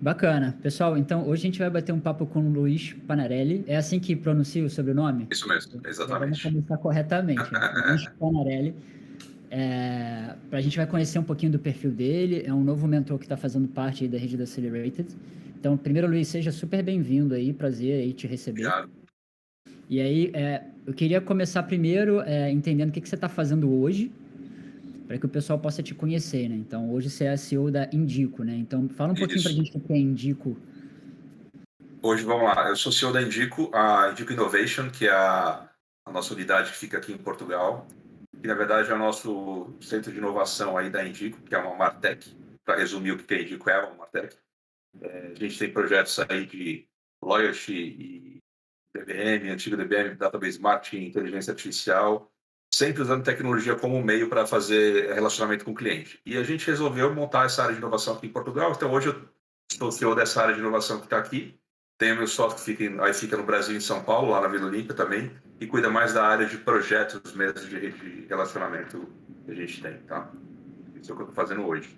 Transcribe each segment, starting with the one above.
Bacana. Pessoal, então hoje a gente vai bater um papo com o Luiz Panarelli. É assim que pronuncia o sobrenome? Isso mesmo, Já vamos exatamente. começar corretamente. Luiz Panarelli. A gente vai conhecer um pouquinho do perfil dele. É um novo mentor que está fazendo parte aí da rede da Accelerated. Então, primeiro, Luiz, seja super bem-vindo aí. Prazer aí te receber. Obrigado. E aí, eu queria começar primeiro entendendo o que você está fazendo hoje, para que o pessoal possa te conhecer, né? Então, hoje você é a CEO da Indico, né? Então, fala um pouquinho para a Isso. gente o que é Indico. Hoje, vamos lá. Eu sou CEO da Indico, a Indico Innovation, que é a nossa unidade que fica aqui em Portugal, que na verdade é o nosso centro de inovação aí da Indico, que é uma Martech. Para resumir o que a Indico é uma Martech. A gente tem projetos aí de loyalty e DBM, antigo DBM, database marketing, inteligência artificial, sempre usando tecnologia como meio para fazer relacionamento com o cliente. E a gente resolveu montar essa área de inovação aqui em Portugal. Então, hoje eu sou CEO dessa área de inovação que está aqui. Tenho meu sócio que fica no Brasil, em São Paulo, lá na Vila Olímpia também, e cuida mais da área de projetos mesmo, de relacionamento que a gente tem, tá? Isso é o que eu estou fazendo hoje.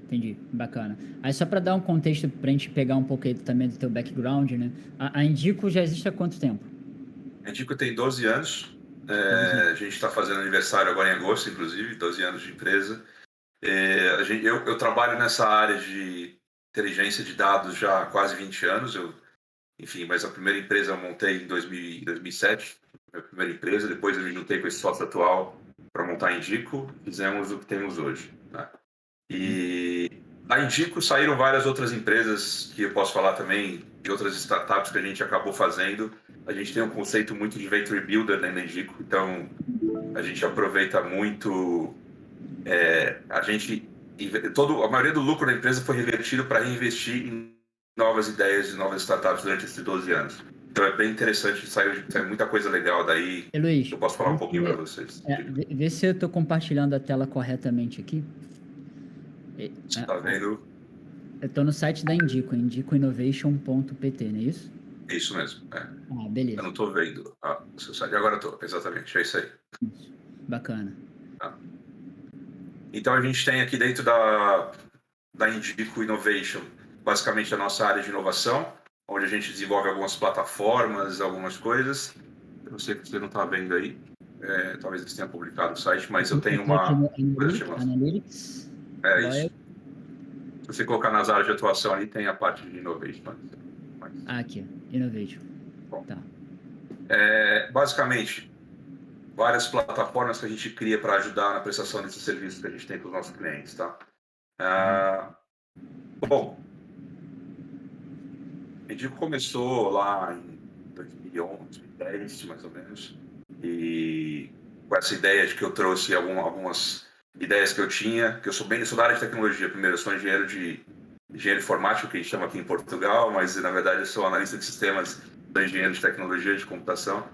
Entendi, bacana. Aí só para dar um contexto para a gente pegar um pouco aí também do teu background, né? A Indico já existe há quanto tempo? A Indico tem 12 anos. 12 anos. A gente está fazendo aniversário agora em agosto, inclusive, 12 anos de empresa. Eu trabalho nessa área de inteligência de dados já há quase 20 anos. Enfim, mas a primeira empresa eu montei em 2007, a primeira empresa. Depois eu me juntei com esse sócio atual para montar a Indico. Fizemos o que temos hoje, né? E da Indico saíram várias outras empresas que eu posso falar também, e outras startups que a gente acabou fazendo. A gente tem um conceito muito de Venture Builder dentro da Indico, então a gente aproveita muito. A maioria do lucro da empresa foi revertido para reinvestir em novas ideias e novas startups durante esses 12 anos. Então é bem interessante, saiu muita coisa legal daí. E Luiz, Eu posso falar um pouquinho para vocês. vê se eu estou compartilhando a tela corretamente aqui. Você está vendo? Eu estou no site da Indico, indicoinnovation.pt, não é isso? É isso mesmo. Eu Beleza. não estou vendo o seu site. Agora estou, exatamente, é isso aí. Isso. Bacana. Tá. Então a gente tem aqui dentro da Indico Innovation, basicamente a nossa área de inovação, onde a gente desenvolve algumas plataformas, algumas coisas. Eu sei que você não está vendo aí, talvez eles tenham publicado o site, mas eu tenho Aqui uma no coisa chamada. Analytics. É isso. Se você colocar nas áreas de atuação ali, tem a parte de innovation. Aqui, Innovation. Bom, Tá. basicamente, várias plataformas que a gente cria para ajudar na prestação desses serviços que a gente tem para os nossos clientes, tá? Bom, a Indico começou lá em 2011, 2010, mais ou menos, e com essa ideia de que eu trouxe algumas ideias que eu tinha, que eu sou da área de tecnologia. Primeiro, eu sou engenheiro informático, que a gente chama aqui em Portugal, mas na verdade eu sou analista de sistemas, sou engenheiro de tecnologia de computação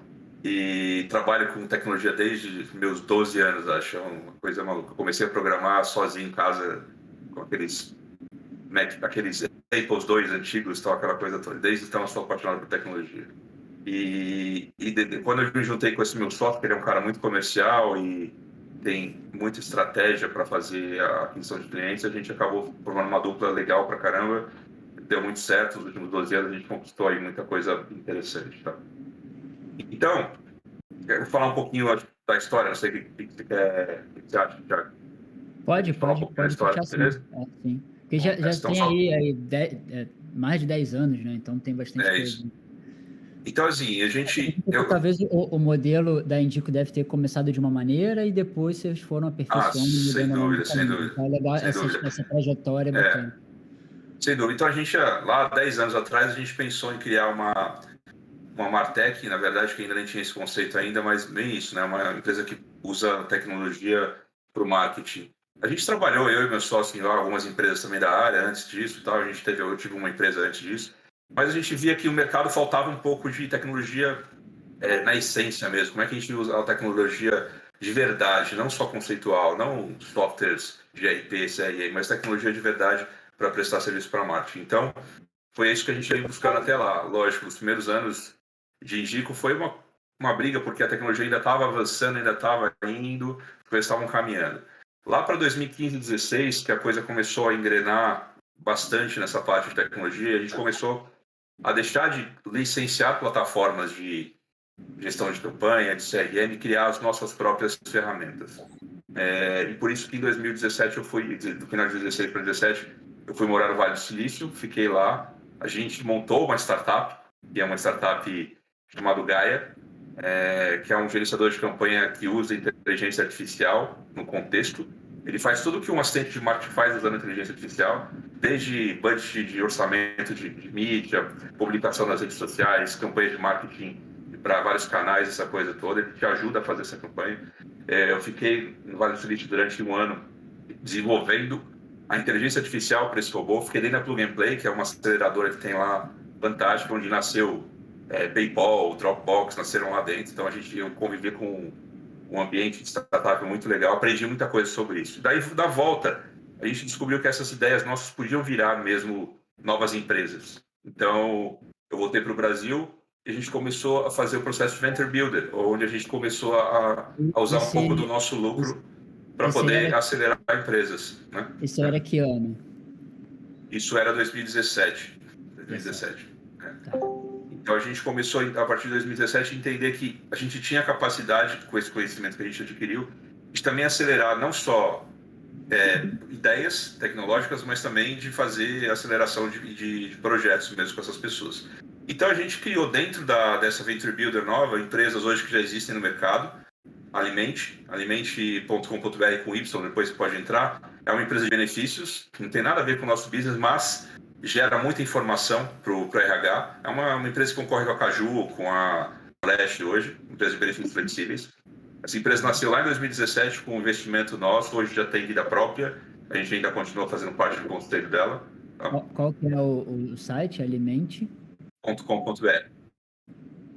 e trabalho com tecnologia desde meus 12 anos, acho, é uma coisa maluca. Eu comecei a programar sozinho em casa com aqueles Apples II antigos, tal, aquela coisa toda. Desde então eu sou apaixonado por tecnologia. Quando eu me juntei com esse meu sócio, que ele é um cara muito comercial e tem muita estratégia para fazer a aquisição de clientes, a gente acabou formando uma dupla legal para caramba. Deu muito certo, nos últimos 12 anos a gente conquistou aí muita coisa interessante. Tá? Então, quero falar um pouquinho da história, não sei o que você quer, o que você acha, Thiago? Pode Falar um pouquinho da história, puxar sim. beleza? Sim. Porque Bom, já então, tem aí mais de 10 anos, né? Então tem bastante é coisa. isso. Então, assim, Talvez o modelo da Indico deve ter começado de uma maneira e depois vocês foram aperfeiçoando e sem mudando ao longo do dúvida, sem caminho. dúvida, Então é legal sem dúvida. essa trajetória bacana. Sem dúvida. Então, a gente, lá 10 anos atrás, a gente pensou em criar uma Martech, na verdade, que ainda nem tinha esse conceito ainda, mas bem isso, né? Uma empresa que usa tecnologia para o marketing. A gente trabalhou, eu e meu sócio, em algumas empresas também da área antes disso e tal. Eu tive uma empresa antes disso. Mas a gente via que o mercado faltava um pouco de tecnologia na essência mesmo. Como é que a gente usa a tecnologia de verdade, não só conceitual, não softwares de ERP, CRM, mas tecnologia de verdade para prestar serviço para marketing. Então, foi isso que a gente veio buscando até lá. Lógico, nos primeiros anos de Indico foi uma briga, porque a tecnologia ainda estava avançando, ainda estava indo, as coisas estavam caminhando. Lá para 2015, 2016, que a coisa começou a engrenar bastante nessa parte de tecnologia. A gente começou a deixar de licenciar plataformas de gestão de campanha, de CRM, e criar as nossas próprias ferramentas. E por isso que em 2017 do final de 2016 para 2017, eu fui morar no Vale do Silício, fiquei lá. A gente montou uma startup, que é uma startup chamada Gaia, que é um gerenciador de campanha que usa inteligência artificial no contexto. Ele faz tudo o que um assistente de marketing faz usando inteligência artificial, desde budget de orçamento de mídia, publicação nas redes sociais, campanhas de marketing para vários canais, essa coisa toda. Ele te ajuda a fazer essa campanha. Eu fiquei no Vale do Silício durante 1 ano desenvolvendo a inteligência artificial para esse robô. Fiquei dentro da Plug and Play, que é uma aceleradora que tem lá, fantástica, onde nasceu PayPal, Dropbox, nasceram lá dentro. Então eu convivi com um ambiente de startup muito legal, aprendi muita coisa sobre isso. Daí, da volta, a gente descobriu que essas ideias nossas podiam virar mesmo novas empresas. Então, eu voltei para o Brasil e a gente começou a fazer o processo de Venture Builder, onde a gente começou a usar um pouco do nosso lucro para poder acelerar empresas. Né? Isso era que ano? Isso era 2017. Tá. Então a gente começou, a partir de 2017, a entender que a gente tinha capacidade, com esse conhecimento que a gente adquiriu, de também acelerar não só ideias tecnológicas, mas também de fazer aceleração de projetos mesmo com essas pessoas. Então a gente criou dentro dessa Venture Builder nova, empresas hoje que já existem no mercado, alimente.com.br com Y, depois você pode entrar. É uma empresa de benefícios, que não tem nada a ver com o nosso business, mas gera muita informação para o RH. É uma empresa que concorre com a Caju, com a Flash hoje, empresa de benefícios flexíveis. Essa empresa nasceu lá em 2017 com um investimento nosso, hoje já tem vida própria, a gente ainda continua fazendo parte do conselho dela. Tá? Qual que é o site? Alimente.com.br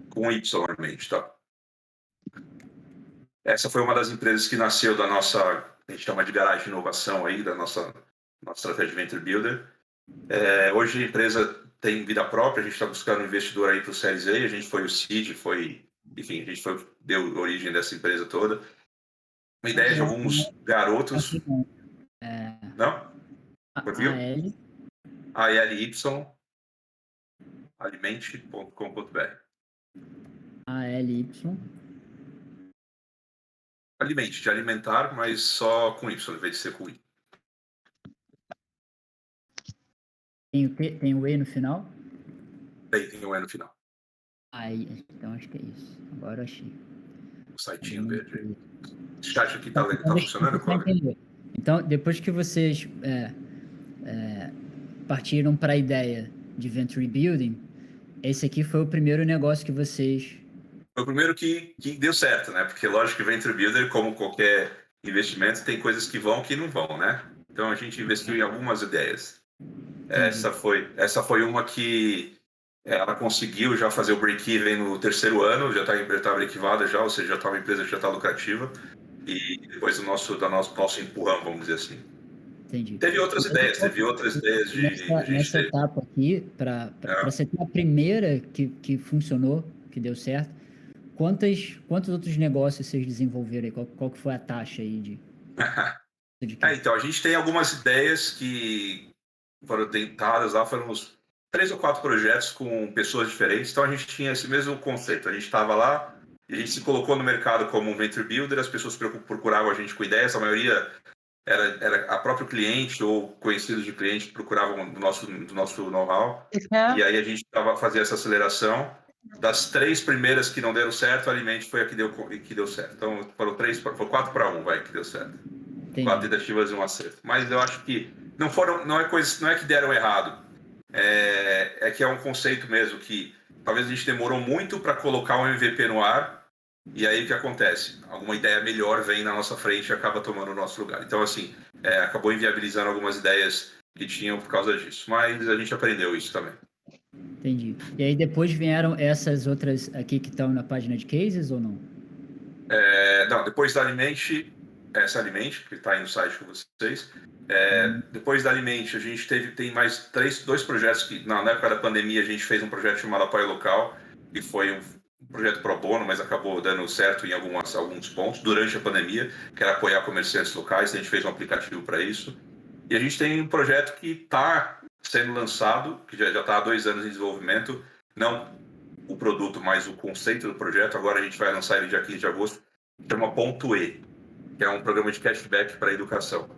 com Y, alimente, tá? Essa foi uma das empresas que nasceu da nossa, a gente chama de garagem de inovação aí, da nossa estratégia de Venture Builder. Hoje a empresa tem vida própria, a gente está buscando um investidor aí para o Series A, a gente foi o seed, enfim, a gente deu origem dessa empresa toda. Uma ideia de alguns garotos... Não? ALY. alimente.com.br. ALY. Alimente, de alimentar, mas só com Y, ao invés de ser com I. Tem o E no final? Tem o E no final. Aí, então acho que é isso. Agora eu achei. O sitinho verde. O chat aqui tá funcionando, Cláudio? Então, depois que vocês partiram para a ideia de Venture Building, esse aqui foi o primeiro negócio que vocês... Foi o primeiro que deu certo, né? Porque lógico que Venture Builder, como qualquer investimento, tem coisas que vão que não vão, né? Então a gente investiu em algumas ideias. Essa foi uma que ela conseguiu já fazer o break-even no 3º ano, já está break-evada já, ou seja, já está uma empresa que já está lucrativa. E depois do nosso empurrão, vamos dizer assim. Entendi. Teve outras ideias Nessa etapa aqui, para você ter a primeira que funcionou, que deu certo, quantos outros negócios vocês desenvolveram aí? Qual que foi a taxa aí de então, a gente tem algumas ideias que foram tentadas lá, foram uns 3 ou 4 projetos com pessoas diferentes, então a gente tinha esse mesmo conceito, a gente estava lá, e a gente se colocou no mercado como um Venture Builder, as pessoas procuravam a gente com ideias, a maioria era a próprio cliente ou conhecidos de cliente que procuravam do nosso know-how, e aí a gente fazia essa aceleração. Das 3 primeiras que não deram certo, a Alimente foi a que deu certo. Então, foram 4-1, que deu certo. Entendi. 4 tentativas e 1 acerto. Mas eu acho que não é que deram errado. É que é um conceito mesmo que talvez a gente demorou muito para colocar um MVP no ar, e aí o que acontece? Alguma ideia melhor vem na nossa frente e acaba tomando o nosso lugar. Então, assim, acabou inviabilizando algumas ideias que tinham por causa disso. Mas a gente aprendeu isso também. Entendi. E aí depois vieram essas outras aqui que estão na página de cases ou não? Não, depois da Alimente, essa Alimente, que está aí no site com vocês, depois da Alimente a gente tem mais 2 projetos que na época da pandemia a gente fez um projeto chamado Apoio Local, que foi um projeto pro bono, mas acabou dando certo em alguns pontos durante a pandemia, que era apoiar comerciantes locais, a gente fez um aplicativo para isso. E a gente tem um projeto que está sendo lançado, que já está há 2 anos em desenvolvimento, não o produto, mas o conceito do projeto. Agora a gente vai lançar ele dia 15 de agosto, chama Ponto E, que é um programa de cashback para a educação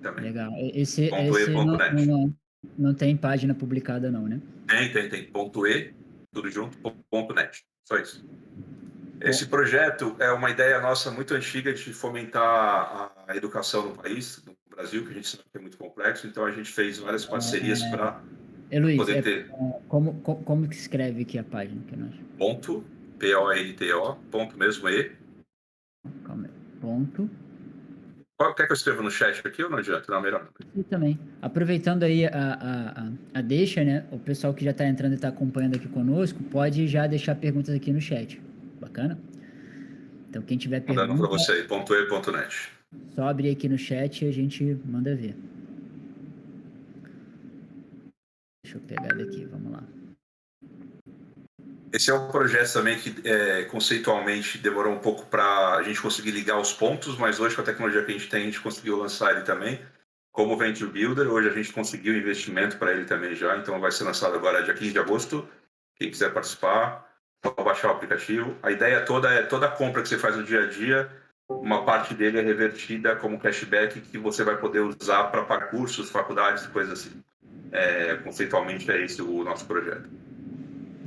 também. Legal. Esse .e.net. não tem página publicada não, né? Tem. Ponto E, tudo junto, .net. Só isso. Esse projeto é uma ideia nossa muito antiga de fomentar a educação no país, no Brasil, que a gente sabe que é muito complexo. Então a gente fez várias parcerias para poder ter... Como que escreve aqui a página? Que nós... Ponto, P-O-N-T-O, ponto mesmo E. Calma aí. Ponto. Quer que eu escreva no chat aqui ou não adianta? Não, melhor não. E também. Aproveitando aí a deixa, né? O pessoal que já está entrando e está acompanhando aqui conosco, pode já deixar perguntas aqui no chat. Bacana? Então, quem tiver pergunta... Mandando para você aí, ponto E, ponto net. Só abrir aqui no chat e a gente manda ver. Deixa eu pegar daqui, vamos lá. Esse é um projeto também que conceitualmente demorou um pouco para a gente conseguir ligar os pontos, mas hoje com a tecnologia que a gente tem, a gente conseguiu lançar ele também como Venture Builder. Hoje a gente conseguiu investimento para ele também já, então vai ser lançado agora dia 15 de agosto. Quem quiser participar, pode baixar o aplicativo. A ideia toda é toda compra que você faz no dia a dia, uma parte dele é revertida como cashback que você vai poder usar para pagar cursos, faculdades e coisas assim. Conceitualmente é esse o nosso projeto.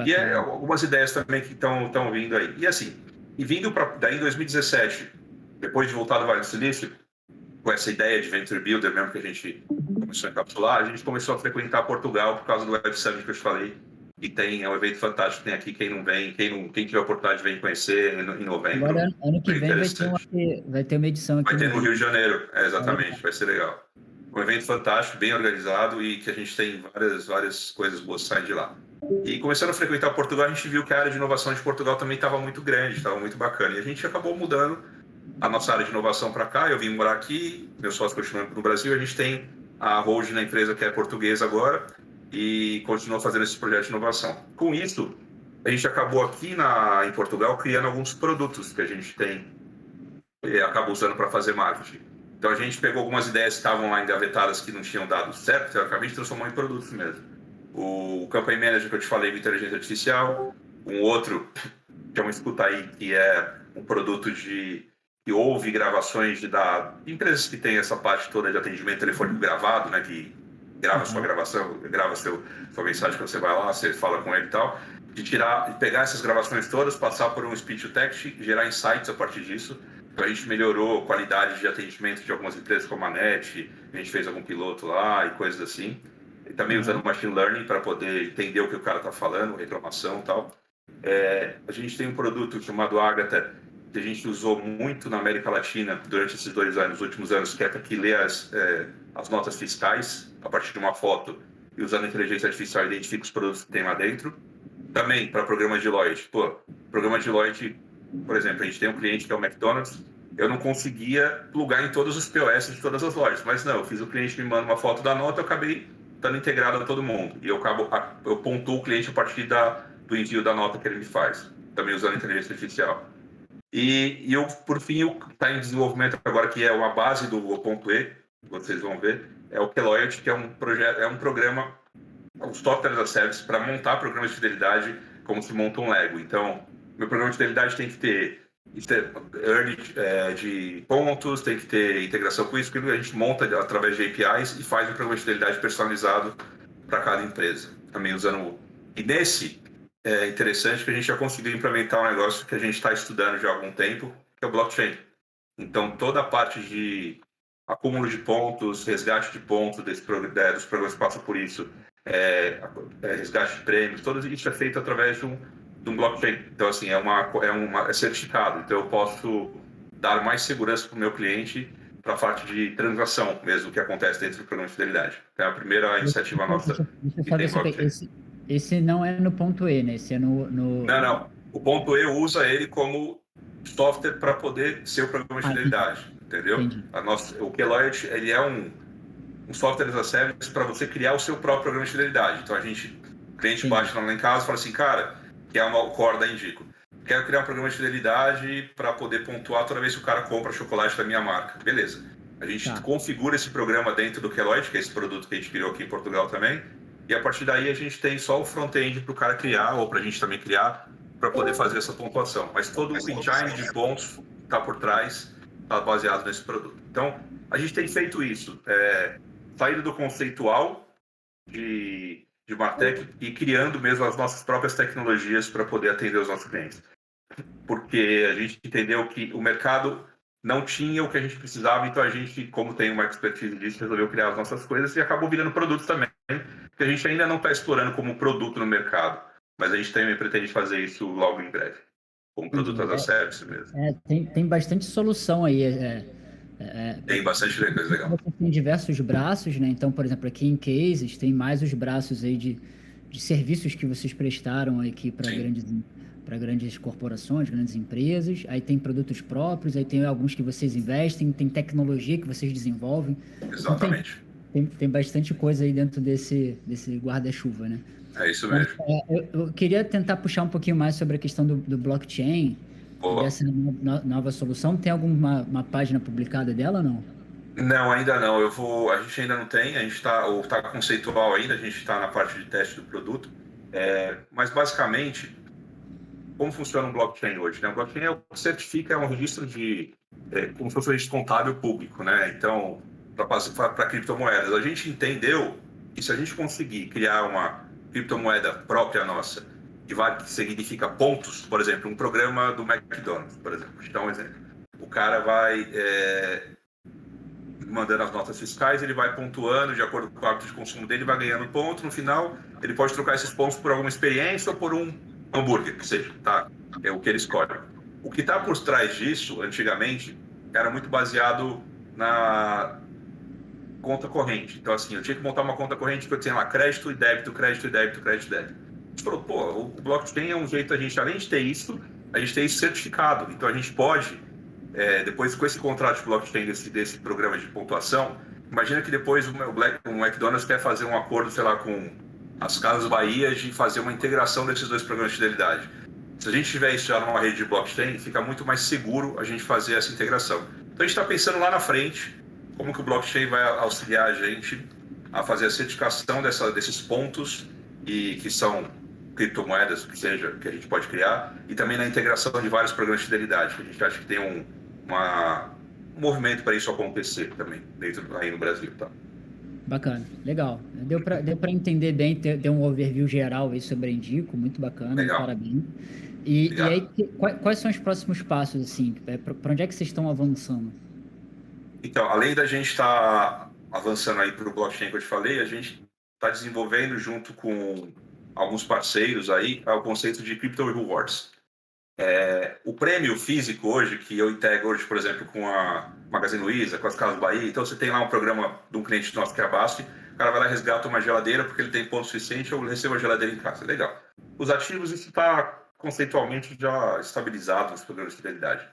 E algumas ideias também que estão vindo aí. E assim, vindo daí em 2017, depois de voltar do Vale do Silício, com essa ideia de Venture Builder mesmo que a gente começou a encapsular, a gente começou a frequentar Portugal por causa do Web Summit que eu te falei. E é um evento fantástico, tem aqui, quem não vem, quem tiver a oportunidade vem conhecer em novembro. Agora, ano que vem vai ter uma edição aqui. Vai ter no Rio de Janeiro, exatamente, vai ser legal. Um evento fantástico, bem organizado e que a gente tem várias coisas boas saindo de lá. E começando a frequentar Portugal, a gente viu que a área de inovação de Portugal também estava muito grande, estava muito bacana. E a gente acabou mudando a nossa área de inovação para cá. Eu vim morar aqui, meu sócio continuando no Brasil. A gente tem a holding na empresa que é portuguesa agora e continua fazendo esse projeto de inovação. Com isso, a gente acabou aqui em Portugal criando alguns produtos que a gente tem e acaba usando para fazer marketing. Então a gente pegou algumas ideias que estavam lá engavetadas que não tinham dado certo, teoricamente transformou em produtos mesmo. O Campaign Manager que eu te falei, de inteligência artificial, um outro, que é um Escuta Aí, que é um produto que ouve gravações de empresas que têm essa parte toda de atendimento telefônico gravado, né, que grava sua gravação, grava sua mensagem quando você vai lá, você fala com ele e tal, de pegar essas gravações todas, passar por um speech to text, gerar insights a partir disso. Então a gente melhorou a qualidade de atendimento de algumas empresas como a NET, a gente fez algum piloto lá e coisas assim. E também usando machine learning para poder entender o que o cara está falando, reclamação e tal. A gente tem um produto chamado Agatha, que a gente usou muito na América Latina durante esses 2 anos, últimos anos, que é para que lê as notas fiscais a partir de uma foto e usando a inteligência artificial identifica os produtos que tem lá dentro. Também para programa de Deloitte. Programa de Deloitte, por exemplo, a gente tem um cliente que é o McDonald's, eu não conseguia plugar em todos os POS de todas as lojas, mas não, eu fiz o cliente me manda uma foto da nota, eu acabei estando integrado a todo mundo. E eu pontuo o cliente a partir do envio da nota que ele me faz, também usando inteligência artificial. E eu, por fim, está em desenvolvimento agora, que é uma base do Ponto E, vocês vão ver, é o Keloiat, que é um programa, um software as a service para montar programas de fidelidade como se monta um Lego. Então, meu programa de fidelidade tem que ter early de pontos, tem que ter integração com isso, porque a gente monta através de APIs e faz um programa de fidelidade personalizado para cada empresa. Também usando... E nesse, é interessante que a gente já conseguiu implementar um negócio que a gente está estudando já há algum tempo, que é o blockchain. Então, toda a parte de acúmulo de pontos, resgate de pontos dos programas que passam por isso, resgate de prêmios, tudo isso é feito através de um blockchain. Então, assim, é certificado. Então, eu posso dar mais segurança para o meu cliente para a parte de transação mesmo que acontece dentro do programa de fidelidade. É a primeira iniciativa nossa. Deixa eu saber, esse não é no Ponto E, né? Esse é no... Não. O Ponto E usa ele como software para poder ser o programa de fidelidade, entendeu? O Keloiat, ele é um software as a service para você criar o seu próprio programa de fidelidade. Então, o cliente bate lá em casa e fala assim, cara, que é uma core da Indico. Quero criar um programa de fidelidade para poder pontuar toda vez que o cara compra chocolate da minha marca. Beleza. A gente configura esse programa dentro do Queloid, que é esse produto que a gente criou aqui em Portugal também, e a partir daí a gente tem só o front-end para o cara criar, ou para a gente também criar, para poder fazer essa pontuação. Mas todo o engine de pontos está por trás, está baseado nesse produto. Então, a gente tem feito isso, saído do conceitual de Martech e criando mesmo as nossas próprias tecnologias para poder atender os nossos clientes. Porque a gente entendeu que o mercado não tinha o que a gente precisava, então a gente, como tem uma expertise disso, resolveu criar as nossas coisas e acabou virando produtos também, que a gente ainda não está explorando como produto no mercado, mas a gente também pretende fazer isso logo em breve, como produto as a service mesmo. Tem bastante solução aí. Tem bastante coisa legal. Você tem diversos braços, né? Então, por exemplo, aqui em Cases tem mais os braços aí de serviços que vocês prestaram aqui para grandes corporações, grandes empresas. Aí tem produtos próprios, aí tem alguns que vocês investem, tem tecnologia que vocês desenvolvem. Exatamente. Então, tem bastante coisa aí dentro desse guarda-chuva, né? É isso mesmo. Eu queria tentar puxar um pouquinho mais sobre a questão do blockchain, dessa nova solução. Tem alguma página publicada dela ou não? Não, ainda não. A gente ainda não tem, a gente está conceitual ainda, a gente está na parte de teste do produto. Mas basicamente, como funciona um blockchain hoje? Né? O blockchain é o que certifica, é um registro como se fosse um registro contábil público, né? Então, para criptomoedas. A gente entendeu que se a gente conseguir criar uma criptomoeda própria nossa, que significa pontos, por exemplo, um programa do McDonald's, por exemplo, vou te dar um exemplo. O cara vai mandando as notas fiscais, ele vai pontuando de acordo com o hábito de consumo dele, vai ganhando ponto. No final, ele pode trocar esses pontos por alguma experiência ou por um hambúrguer, que seja, tá? É o que ele escolhe. O que está por trás disso, antigamente, era muito baseado na conta corrente. Então, assim, eu tinha que montar uma conta corrente que eu tinha lá crédito e débito, crédito e débito, crédito e débito. A gente falou, o blockchain é um jeito, além de ter isso, a gente tem isso certificado. Então, a gente pode, depois com esse contrato de blockchain desse programa de pontuação, imagina que depois o McDonald's quer fazer um acordo, sei lá, com as Casas Bahia de fazer uma integração desses dois programas de fidelidade. Se a gente tiver isso já numa rede de blockchain, fica muito mais seguro a gente fazer essa integração. Então, a gente está pensando lá na frente como que o blockchain vai auxiliar a gente a fazer a certificação desses pontos que são criptomoedas, que seja, que a gente pode criar, e também na integração de vários programas de fidelidade, que a gente acha que tem um movimento para isso acontecer também, aí no Brasil. Tá? Bacana, legal. Deu para entender bem, ter um overview geral aí sobre a Indico, muito bacana, legal. Parabéns. E aí, quais são os próximos passos, assim? Para onde é que vocês estão avançando? Então, além da gente estar avançando aí para o blockchain que eu te falei, a gente está desenvolvendo junto com alguns parceiros aí o conceito de Crypto Rewards. O prêmio físico hoje, que eu integro hoje, por exemplo, com a Magazine Luiza, com as Casas Bahia, então você tem lá um programa de um cliente nosso que é a Basti, o cara vai lá e resgata uma geladeira porque ele tem ponto suficiente ou recebe a geladeira em casa. Legal. Os ativos, isso está conceitualmente já estabilizado nos programas de fidelidade.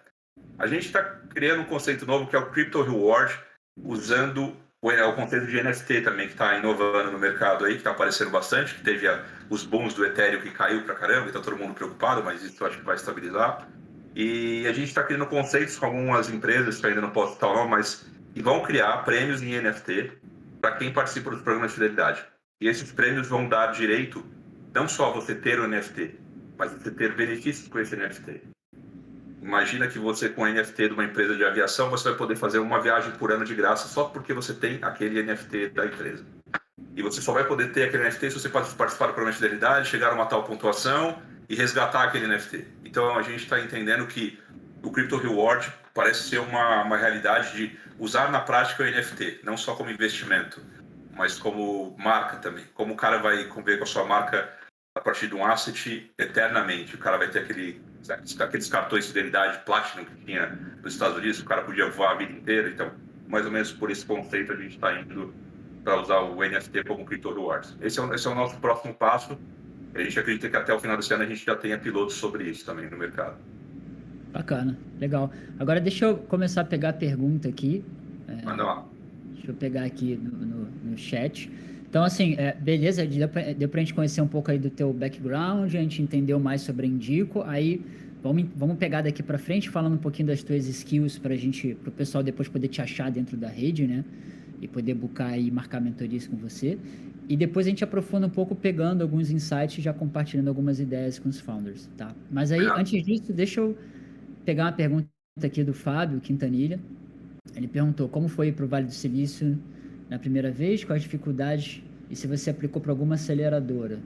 A gente está criando um conceito novo que é o Crypto Reward, usando o conceito de NFT também, que está inovando no mercado aí, que está aparecendo bastante, que teve os booms do Ethereum que caiu pra caramba, e está todo mundo preocupado, mas isso eu acho que vai estabilizar. E a gente está criando conceitos com algumas empresas, que ainda não posso citar o nome, mas que vão criar prêmios em NFT para quem participa dos programas de fidelidade. E esses prêmios vão dar direito não só a você ter o NFT, mas você ter benefícios com esse NFT. Imagina que você, com o NFT de uma empresa de aviação, você vai poder fazer uma viagem por ano de graça só porque você tem aquele NFT da empresa. E você só vai poder ter aquele NFT se você participar do programa de fidelidade, chegar a uma tal pontuação e resgatar aquele NFT. Então, a gente está entendendo que o Crypto Reward parece ser uma realidade de usar na prática o NFT, não só como investimento, mas como marca também. Como o cara vai conviver com a sua marca a partir de um asset eternamente. O cara vai ter aqueles cartões de fidelidade Platinum que tinha nos Estados Unidos, o cara podia voar a vida inteira. Então, mais ou menos por esse conceito, a gente está indo para usar o NFT como Crypto Rewards. Esse é o nosso próximo passo. A gente acredita que até o final desse ano a gente já tenha pilotos sobre isso também no mercado. Bacana, legal. Agora deixa eu começar a pegar a pergunta aqui. Manda lá. Deixa eu pegar aqui no chat. Então, assim, beleza, deu pra gente conhecer um pouco aí do teu background, a gente entendeu mais sobre a Indico, aí Vamos pegar daqui para frente, falando um pouquinho das tuas skills para o pessoal depois poder te achar dentro da rede, né? E poder buscar e marcar mentorias com você. E depois a gente aprofunda um pouco pegando alguns insights e já compartilhando algumas ideias com os founders, tá? Mas aí, antes disso, deixa eu pegar uma pergunta aqui do Fábio Quintanilha. Ele perguntou como foi para o Vale do Silício na primeira vez, quais dificuldades e se você aplicou para alguma aceleradora.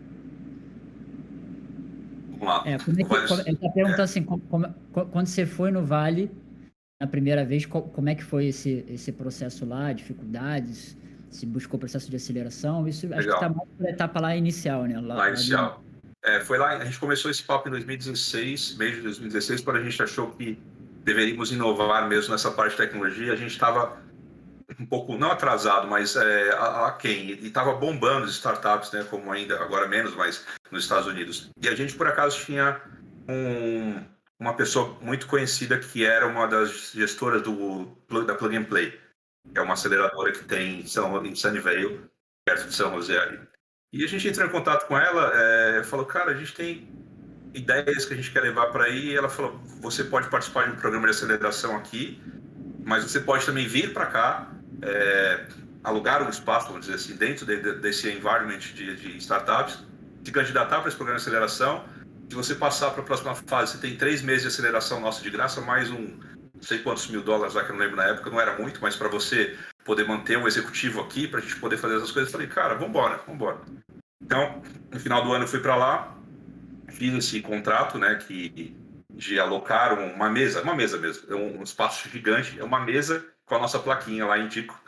Vamos lá. Ele está perguntando assim, quando você foi no Vale na primeira vez, como é que foi esse processo lá, dificuldades, se buscou processo de aceleração? Isso legal. Acho que está mais na etapa lá inicial, né? Lá inicial. Foi lá, a gente começou esse papo em 2016, mês de 2016, quando a gente achou que deveríamos inovar mesmo nessa parte de tecnologia. A gente estava um pouco, não atrasado, mas aquém. E estava bombando as startups, né, como ainda, agora menos, mas nos Estados Unidos. E a gente, por acaso, tinha uma pessoa muito conhecida que era uma das gestoras da Plug and Play, que é uma aceleradora que tem em Sunnyvale, perto de São José ali. E a gente entrou em contato com ela, falou, cara, a gente tem ideias que a gente quer levar para aí. E ela falou, você pode participar de um programa de aceleração aqui, mas você pode também vir para cá, alugar um espaço, vamos dizer assim, dentro desse environment de startups, se candidatar para esse programa de aceleração. Se você passar para a próxima fase, você tem 3 meses de aceleração nossa de graça, mais não sei quantos $1.000 lá, que eu não lembro na época, não era muito, mas para você poder manter um executivo aqui, para a gente poder fazer essas coisas. Eu falei, cara, vambora. Então, no final do ano eu fui para lá, fiz esse contrato, né, de alocar uma mesa mesmo, um espaço gigante, uma mesa com a nossa plaquinha lá em Indico.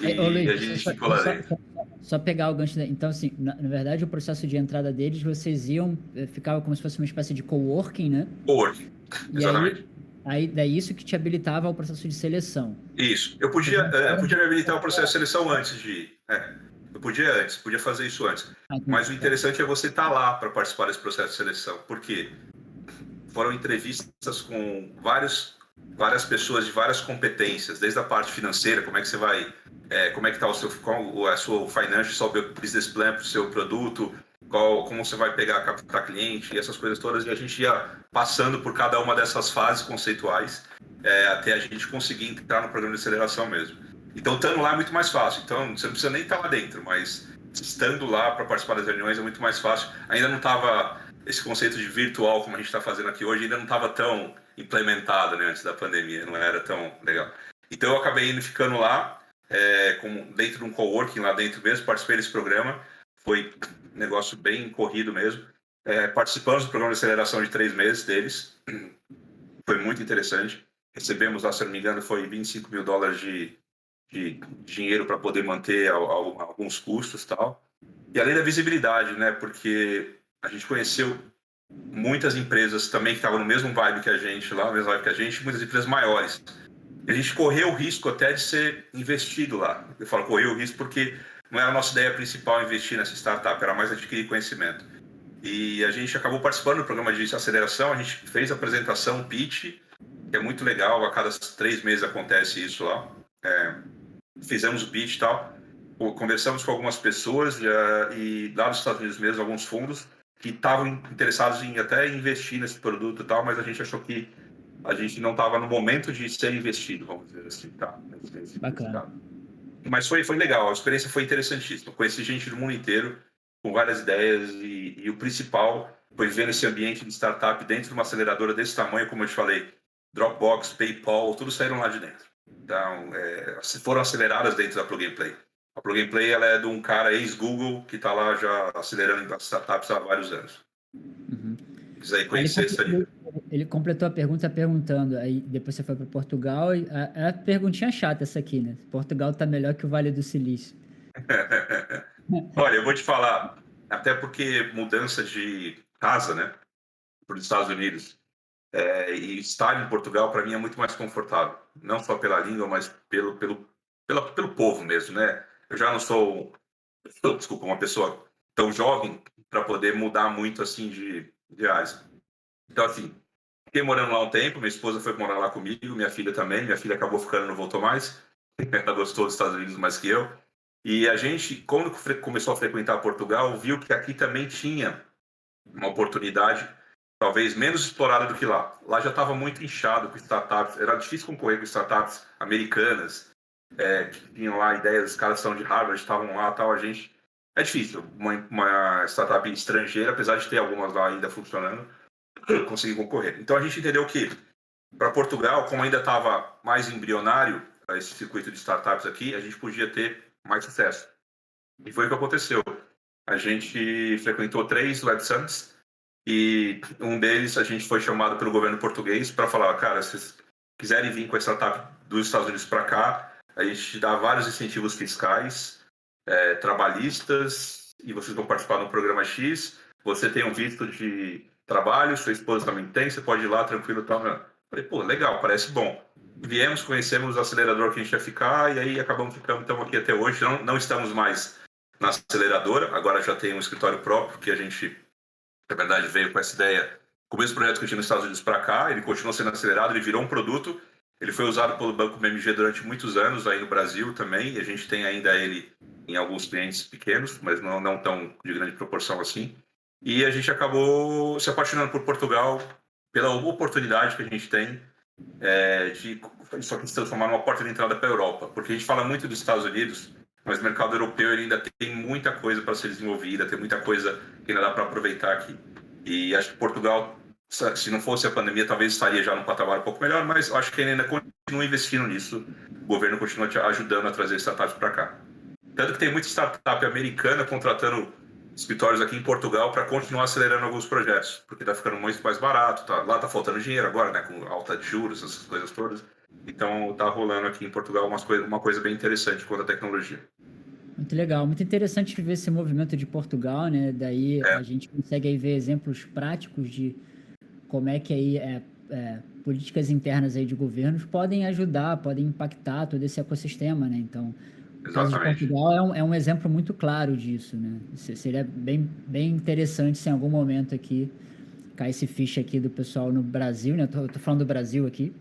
Luiz, a gente ficou lá dentro. Só pegar o gancho. Então, assim, na verdade, o processo de entrada deles, vocês ficava como se fosse uma espécie de coworking, né? Coworking, exatamente. Aí, daí isso que te habilitava ao processo de seleção. Isso. Eu podia me habilitar ao processo de seleção antes de ir. Eu podia fazer isso antes. Mas o interessante é você estar lá para participar desse processo de seleção. Por quê? Foram entrevistas com várias pessoas de várias competências, desde a parte financeira, como é que você vai, como é que está a sua financial business plan para o seu produto, como você vai captar cliente e essas coisas todas. E a gente ia passando por cada uma dessas fases conceituais até a gente conseguir entrar no programa de aceleração mesmo. Então, estando lá é muito mais fácil. Então, você não precisa nem estar lá dentro, mas estando lá para participar das reuniões é muito mais fácil. Ainda não estava esse conceito de virtual, como a gente está fazendo aqui hoje, ainda não estava tão implementado, né, antes da pandemia, não era tão legal. Então, eu acabei ficando lá, dentro de um coworking lá dentro mesmo, participei desse programa. Foi um negócio bem corrido mesmo. Participamos do programa de aceleração de 3 meses deles. Foi muito interessante. Recebemos lá, se não me engano, foi $25.000 de dinheiro para poder manter alguns custos e tal. E além da visibilidade, né? Porque a gente conheceu muitas empresas também que estavam no mesmo vibe que a gente lá, muitas empresas maiores. E a gente correu o risco até de ser investido lá. Eu falo correu o risco porque não era a nossa ideia principal investir nessa startup, era mais adquirir conhecimento. E a gente acabou participando do programa de aceleração, a gente fez a apresentação, pitch, que é muito legal, a cada 3 meses acontece isso lá. Fizemos o pitch e tal, conversamos com algumas pessoas e lá nos Estados Unidos mesmo, alguns fundos que estavam interessados em até investir nesse produto e tal, mas a gente achou que a gente não estava no momento de ser investido, vamos dizer assim, tá? Bacana. Mas foi legal, a experiência foi interessantíssima. Conheci gente do mundo inteiro com várias ideias e o principal foi ver esse ambiente de startup dentro de uma aceleradora desse tamanho, como eu te falei, Dropbox, PayPal, tudo saíram lá de dentro. Então, foram aceleradas dentro da Plug and Play. A Plug and Play ela é de um cara ex-Google que está lá já acelerando as startups há vários anos. Uhum. Precisa aí conhecer isso aí. Ele completou a pergunta perguntando, aí depois você foi para Portugal, e a perguntinha chata essa aqui, né? Portugal está melhor que o Vale do Silício. Olha, eu vou te falar, até porque mudança de casa, né, para os Estados Unidos, e estar em Portugal, para mim, é muito mais confortável. Não só pela língua, mas pelo povo mesmo, né? Eu já não sou, uma pessoa tão jovem para poder mudar muito, assim, de áreas. Então, assim, fiquei morando lá um tempo, minha esposa foi morar lá comigo, minha filha também. Minha filha acabou ficando, não voltou mais. Ela gostou dos Estados Unidos mais que eu. E a gente, quando começou a frequentar Portugal, viu que aqui também tinha uma oportunidade talvez menos explorada do que lá. Lá já estava muito inchado com startups, era difícil concorrer com startups americanas, que tinham lá ideias, os caras são de Harvard, estavam lá, tal, a gente... É difícil, uma startup estrangeira, apesar de ter algumas lá ainda funcionando, conseguir concorrer. Então a gente entendeu que, para Portugal, como ainda estava mais embrionário esse circuito de startups aqui, a gente podia ter mais sucesso. E foi o que aconteceu. A gente frequentou 3 Web Summits, e um deles a gente foi chamado pelo governo português para falar, cara, se vocês quiserem vir com a startup dos Estados Unidos para cá, a gente dá vários incentivos fiscais, trabalhistas, e vocês vão participar do programa X, você tem um visto de trabalho, sua esposa também tem, você pode ir lá tranquilo. Tal. Falei, pô, legal, parece bom. Viemos, conhecemos o acelerador que a gente ia ficar, e aí acabamos ficando, estamos aqui até hoje, não estamos mais na aceleradora, agora já tem um escritório próprio que a gente, na verdade, veio com essa ideia, com o mesmo projeto que eu tinha nos Estados Unidos para cá, ele continuou sendo acelerado, ele virou um produto, ele foi usado pelo Banco BMG durante muitos anos aí no Brasil também, e a gente tem ainda ele em alguns clientes pequenos, mas não tão de grande proporção assim. E a gente acabou se apaixonando por Portugal, pela oportunidade que a gente tem de só que se transformar numa porta de entrada para a Europa, porque a gente fala muito dos Estados Unidos, mas o mercado europeu ele ainda tem muita coisa para ser desenvolvida, tem muita coisa que ainda dá para aproveitar aqui. E acho que Portugal, se não fosse a pandemia, talvez estaria já num patamar um pouco melhor, mas acho que ele ainda continua investindo nisso, o governo continua te ajudando a trazer startups para cá. Tanto que tem muita startup americana contratando escritórios aqui em Portugal para continuar acelerando alguns projetos, porque está ficando muito mais barato, lá está faltando dinheiro agora, né, com alta de juros, essas coisas todas. Então está rolando aqui em Portugal uma coisa bem interessante quanto à tecnologia. Muito legal, muito interessante ver esse movimento de Portugal, né? Daí a gente consegue aí ver exemplos práticos de como é que aí políticas internas aí de governos podem ajudar, podem impactar todo esse ecossistema, né? Então, o caso de Exatamente. Portugal é um exemplo muito claro disso, né? Seria bem interessante se em algum momento aqui caísse ficha aqui do pessoal no Brasil, né? Tô falando do Brasil aqui.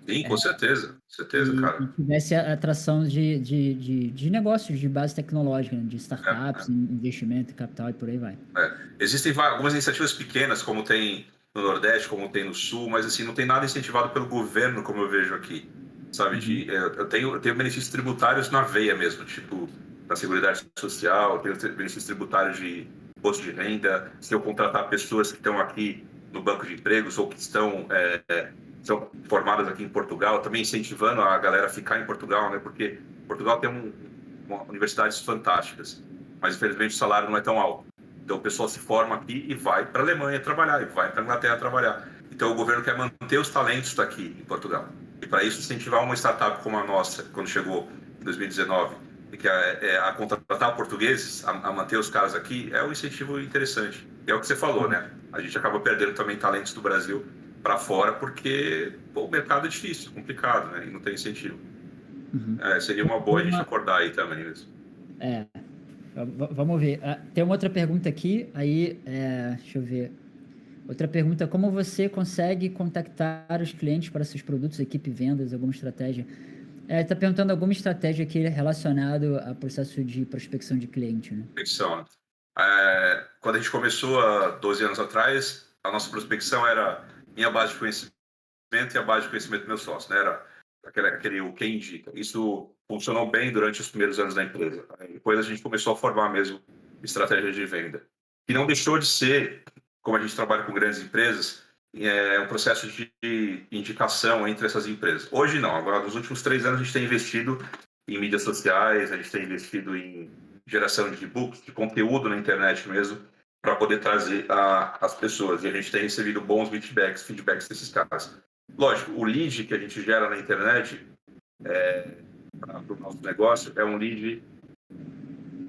Sim, com certeza, E cara. tivesse a atração de negócios de base tecnológica, né? De startups, investimento, capital e por aí vai. Existem algumas iniciativas pequenas, como tem no Nordeste, como tem no Sul, mas assim, não tem nada incentivado pelo governo, como eu vejo aqui. Sabe, eu tenho benefícios tributários na veia mesmo, tipo, na Seguridade Social, eu tenho benefícios tributários de imposto de renda, se eu contratar pessoas que estão aqui no banco de empregos ou que são formadas aqui em Portugal, também incentivando a galera a ficar em Portugal, né? Porque Portugal tem universidades fantásticas, mas infelizmente o salário não é tão alto. Então o pessoal se forma aqui e vai para a Alemanha trabalhar, e vai para a Inglaterra trabalhar. Então o governo quer manter os talentos daqui em Portugal. E para isso incentivar uma startup como a nossa, quando chegou em 2019, que a contratar portugueses, a manter os caras aqui, é um incentivo interessante. E é o que você falou, né? A gente acaba perdendo também talentos do Brasil para fora porque o mercado é difícil, complicado, né? E não tem incentivo. Seria uma boa a gente acordar aí também mesmo. Vamos ver. Tem uma outra pergunta aqui, aí, deixa eu ver. Outra pergunta, como você consegue contactar os clientes para seus produtos, equipe vendas, alguma estratégia? Está perguntando alguma estratégia aqui relacionada ao processo de prospecção de cliente, né? Prospecção. Quando a gente começou há 12 anos atrás, a nossa prospecção era minha base de conhecimento e a base de conhecimento do meu sócio, né? Era o quem indica. Isso funcionou bem durante os primeiros anos da empresa. Depois a gente começou a formar mesmo estratégias de venda. E não deixou de ser, como a gente trabalha com grandes empresas, um processo de indicação entre essas empresas. Hoje não, agora nos últimos 3 anos a gente tem investido em mídias sociais, a gente tem investido em geração de e-books, de conteúdo na internet mesmo, para poder trazer as pessoas. E a gente tem recebido bons feedbacks desses caras. Lógico, o lead que a gente gera na internet para o nosso negócio é um lead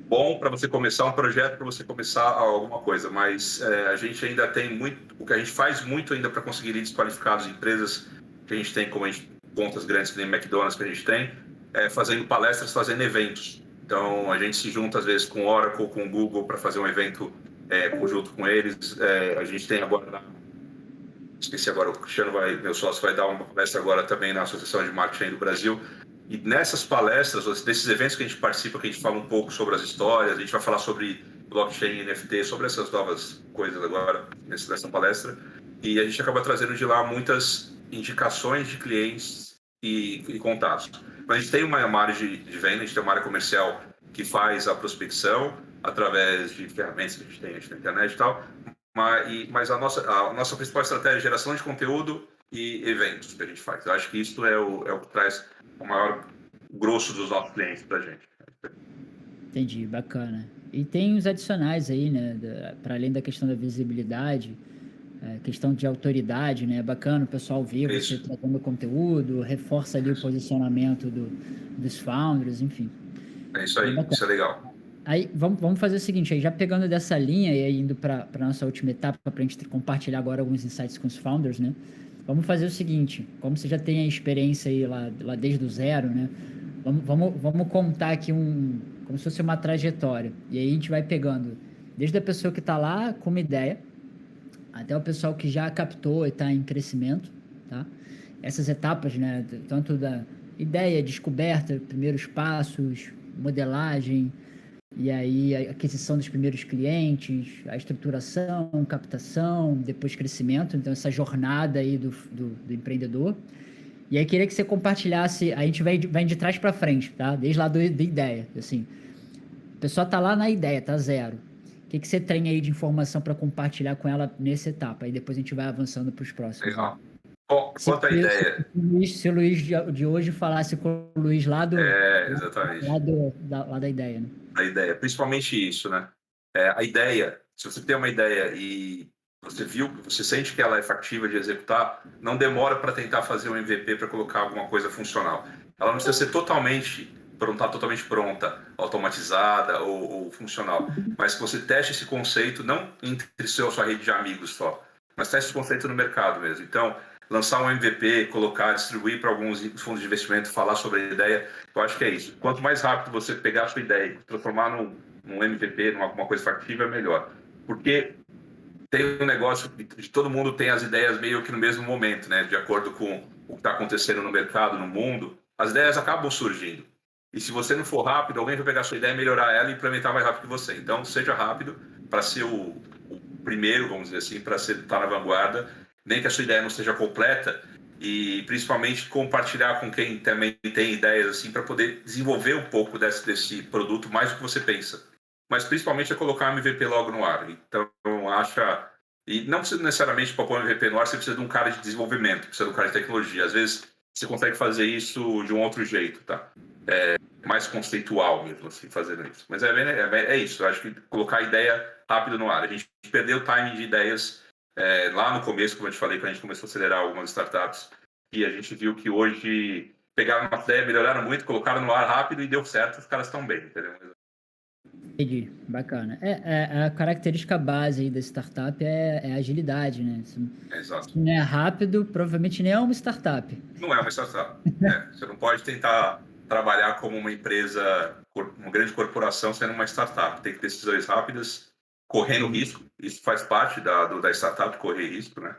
bom para você começar um projeto, para você começar alguma coisa, mas a gente ainda tem muito, o que a gente faz muito ainda para conseguir leads qualificados em empresas que a gente tem, como contas grandes que nem McDonald's que a gente tem, fazendo palestras, fazendo eventos. Então a gente se junta às vezes com o Oracle, com o Google para fazer um evento conjunto com eles. A gente tem agora esqueci agora, o Cristiano meu sócio vai dar uma palestra agora também na Associação de Marketing do Brasil. E nessas palestras, desses eventos que a gente participa, que a gente fala um pouco sobre as histórias, a gente vai falar sobre blockchain, NFT, sobre essas novas coisas agora nessa palestra. e a gente acaba trazendo de lá muitas indicações de clientes e contatos. Mas a gente tem uma área de venda, a gente tem uma área comercial que faz a prospecção através de ferramentas que a gente tem na internet e tal, mas a nossa principal estratégia é geração de conteúdo e eventos que a gente faz. Eu acho que isso é o que traz o maior grosso dos nossos clientes para a gente. Entendi, bacana. E tem os adicionais aí, né? Para além da questão da visibilidade, questão de autoridade, né? É bacana o pessoal ver você Isso. tratando conteúdo, reforça ali o posicionamento dos founders, enfim. É isso Bem aí, bacana. isso é legal. Aí vamos fazer o seguinte, aí já pegando dessa linha e aí indo para a nossa última etapa, para a gente compartilhar agora alguns insights com os founders, né? Vamos fazer o seguinte, como você já tem a experiência aí lá desde o zero, né? Vamos contar aqui como se fosse uma trajetória. E aí a gente vai pegando desde a pessoa que está lá com uma ideia, até o pessoal que já captou e está em crescimento, tá? Essas etapas, né? Tanto da ideia, descoberta, primeiros passos, modelagem, e aí a aquisição dos primeiros clientes, a estruturação, captação, depois crescimento. Então, essa jornada aí do empreendedor. E aí, queria que você compartilhasse, a gente vai de trás para frente, tá? Desde lá da ideia, assim. A pessoa tá lá na ideia, tá zero. O que você tem aí de informação para compartilhar com ela nessa etapa? Aí depois a gente vai avançando para os próximos. Legal. Quanto à ideia... Se o Luiz de hoje falasse com o Luiz Exatamente. lá da ideia, né? A ideia, principalmente isso, né? A ideia, se você tem uma ideia e você sente que ela é factível de executar, não demora para tentar fazer um MVP para colocar alguma coisa funcional. Ela não precisa ser totalmente pronta, automatizada ou funcional, mas que você teste esse conceito não entre sua rede de amigos só, mas teste esse conceito no mercado mesmo. Então, lançar um MVP, distribuir para alguns fundos de investimento, falar sobre a ideia, eu acho que é isso. Quanto mais rápido você pegar a sua ideia e transformar num MVP, numa coisa factível, é melhor. Porque tem um negócio de todo mundo tem as ideias meio que no mesmo momento, né? De acordo com o que está acontecendo no mercado, no mundo, as ideias acabam surgindo. E se você não for rápido, alguém vai pegar a sua ideia, melhorar ela e implementar mais rápido que você. Então, seja rápido para ser o primeiro, vamos dizer assim, para estar na vanguarda, nem que a sua ideia não seja completa, e principalmente compartilhar com quem também tem ideias assim, para poder desenvolver um pouco desse produto mais do que você pensa. Mas principalmente é colocar um MVP logo no ar. Então, e não precisa necessariamente para pôr um MVP no ar, você precisa de um cara de desenvolvimento, precisa de um cara de tecnologia. Às vezes você consegue fazer isso de um outro jeito, tá? Mais conceitual mesmo, assim, fazendo isso. Mas é isso, eu acho que colocar a ideia rápido no ar. A gente perdeu o timing de ideias lá no começo, como eu te falei, quando a gente começou a acelerar algumas startups, e a gente viu que hoje pegaram uma ideia, melhoraram muito, colocaram no ar rápido e deu certo, os caras estão bem, entendeu? Entendi, bacana. A característica base aí da startup é a agilidade, né? Exato. Se não é rápido, provavelmente nem é uma startup. Não é uma startup. Você não pode tentar trabalhar como uma empresa, uma grande corporação, sendo uma startup. Tem que ter decisões rápidas, correndo risco. Isso faz parte da startup, correr risco, né?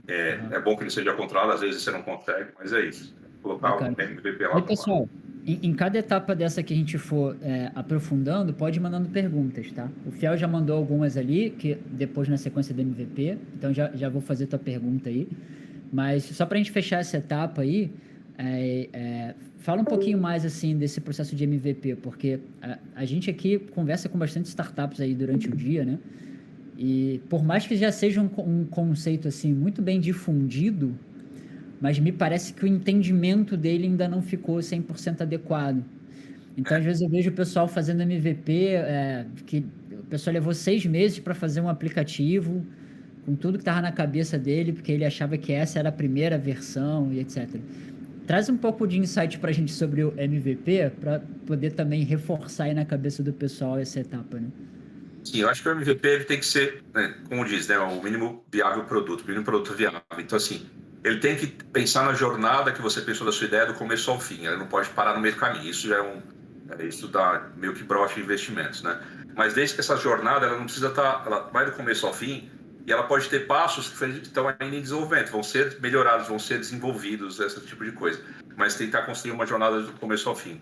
É bom que ele seja controlado, às vezes você não consegue, mas é isso. Colocar Bacana. um MVP lá. Aí, pessoal, em cada etapa dessa que a gente for aprofundando, pode ir mandando perguntas, tá? O Fiel já mandou algumas ali, que depois na sequência do MVP, então já vou fazer tua pergunta aí. Mas só para a gente fechar essa etapa aí, fala um pouquinho mais assim desse processo de MVP, porque a gente aqui conversa com bastante startups aí durante o dia, né? E por mais que já seja um conceito assim muito bem difundido, mas me parece que o entendimento dele ainda não ficou 100% adequado. Então, às vezes eu vejo o pessoal fazendo MVP, que o pessoal levou 6 meses para fazer um aplicativo, com tudo que estava na cabeça dele, porque ele achava que essa era a primeira versão e etc. Traz um pouco de insight para a gente sobre o MVP, para poder também reforçar aí na cabeça do pessoal essa etapa, né? Sim, eu acho que o MVP ele tem que ser, né, como diz, né, o mínimo viável produto, o mínimo produto viável. Então, assim, ele tem que pensar na jornada que você pensou da sua ideia do começo ao fim. Ele não pode parar no meio do caminho. Isso já isso dá meio que brocha investimentos, né? Mas desde que essa jornada ela não precisa estar, ela vai do começo ao fim e ela pode ter passos que estão ainda em desenvolvimento, vão ser melhorados, vão ser desenvolvidos, esse tipo de coisa. Mas tentar construir uma jornada do começo ao fim.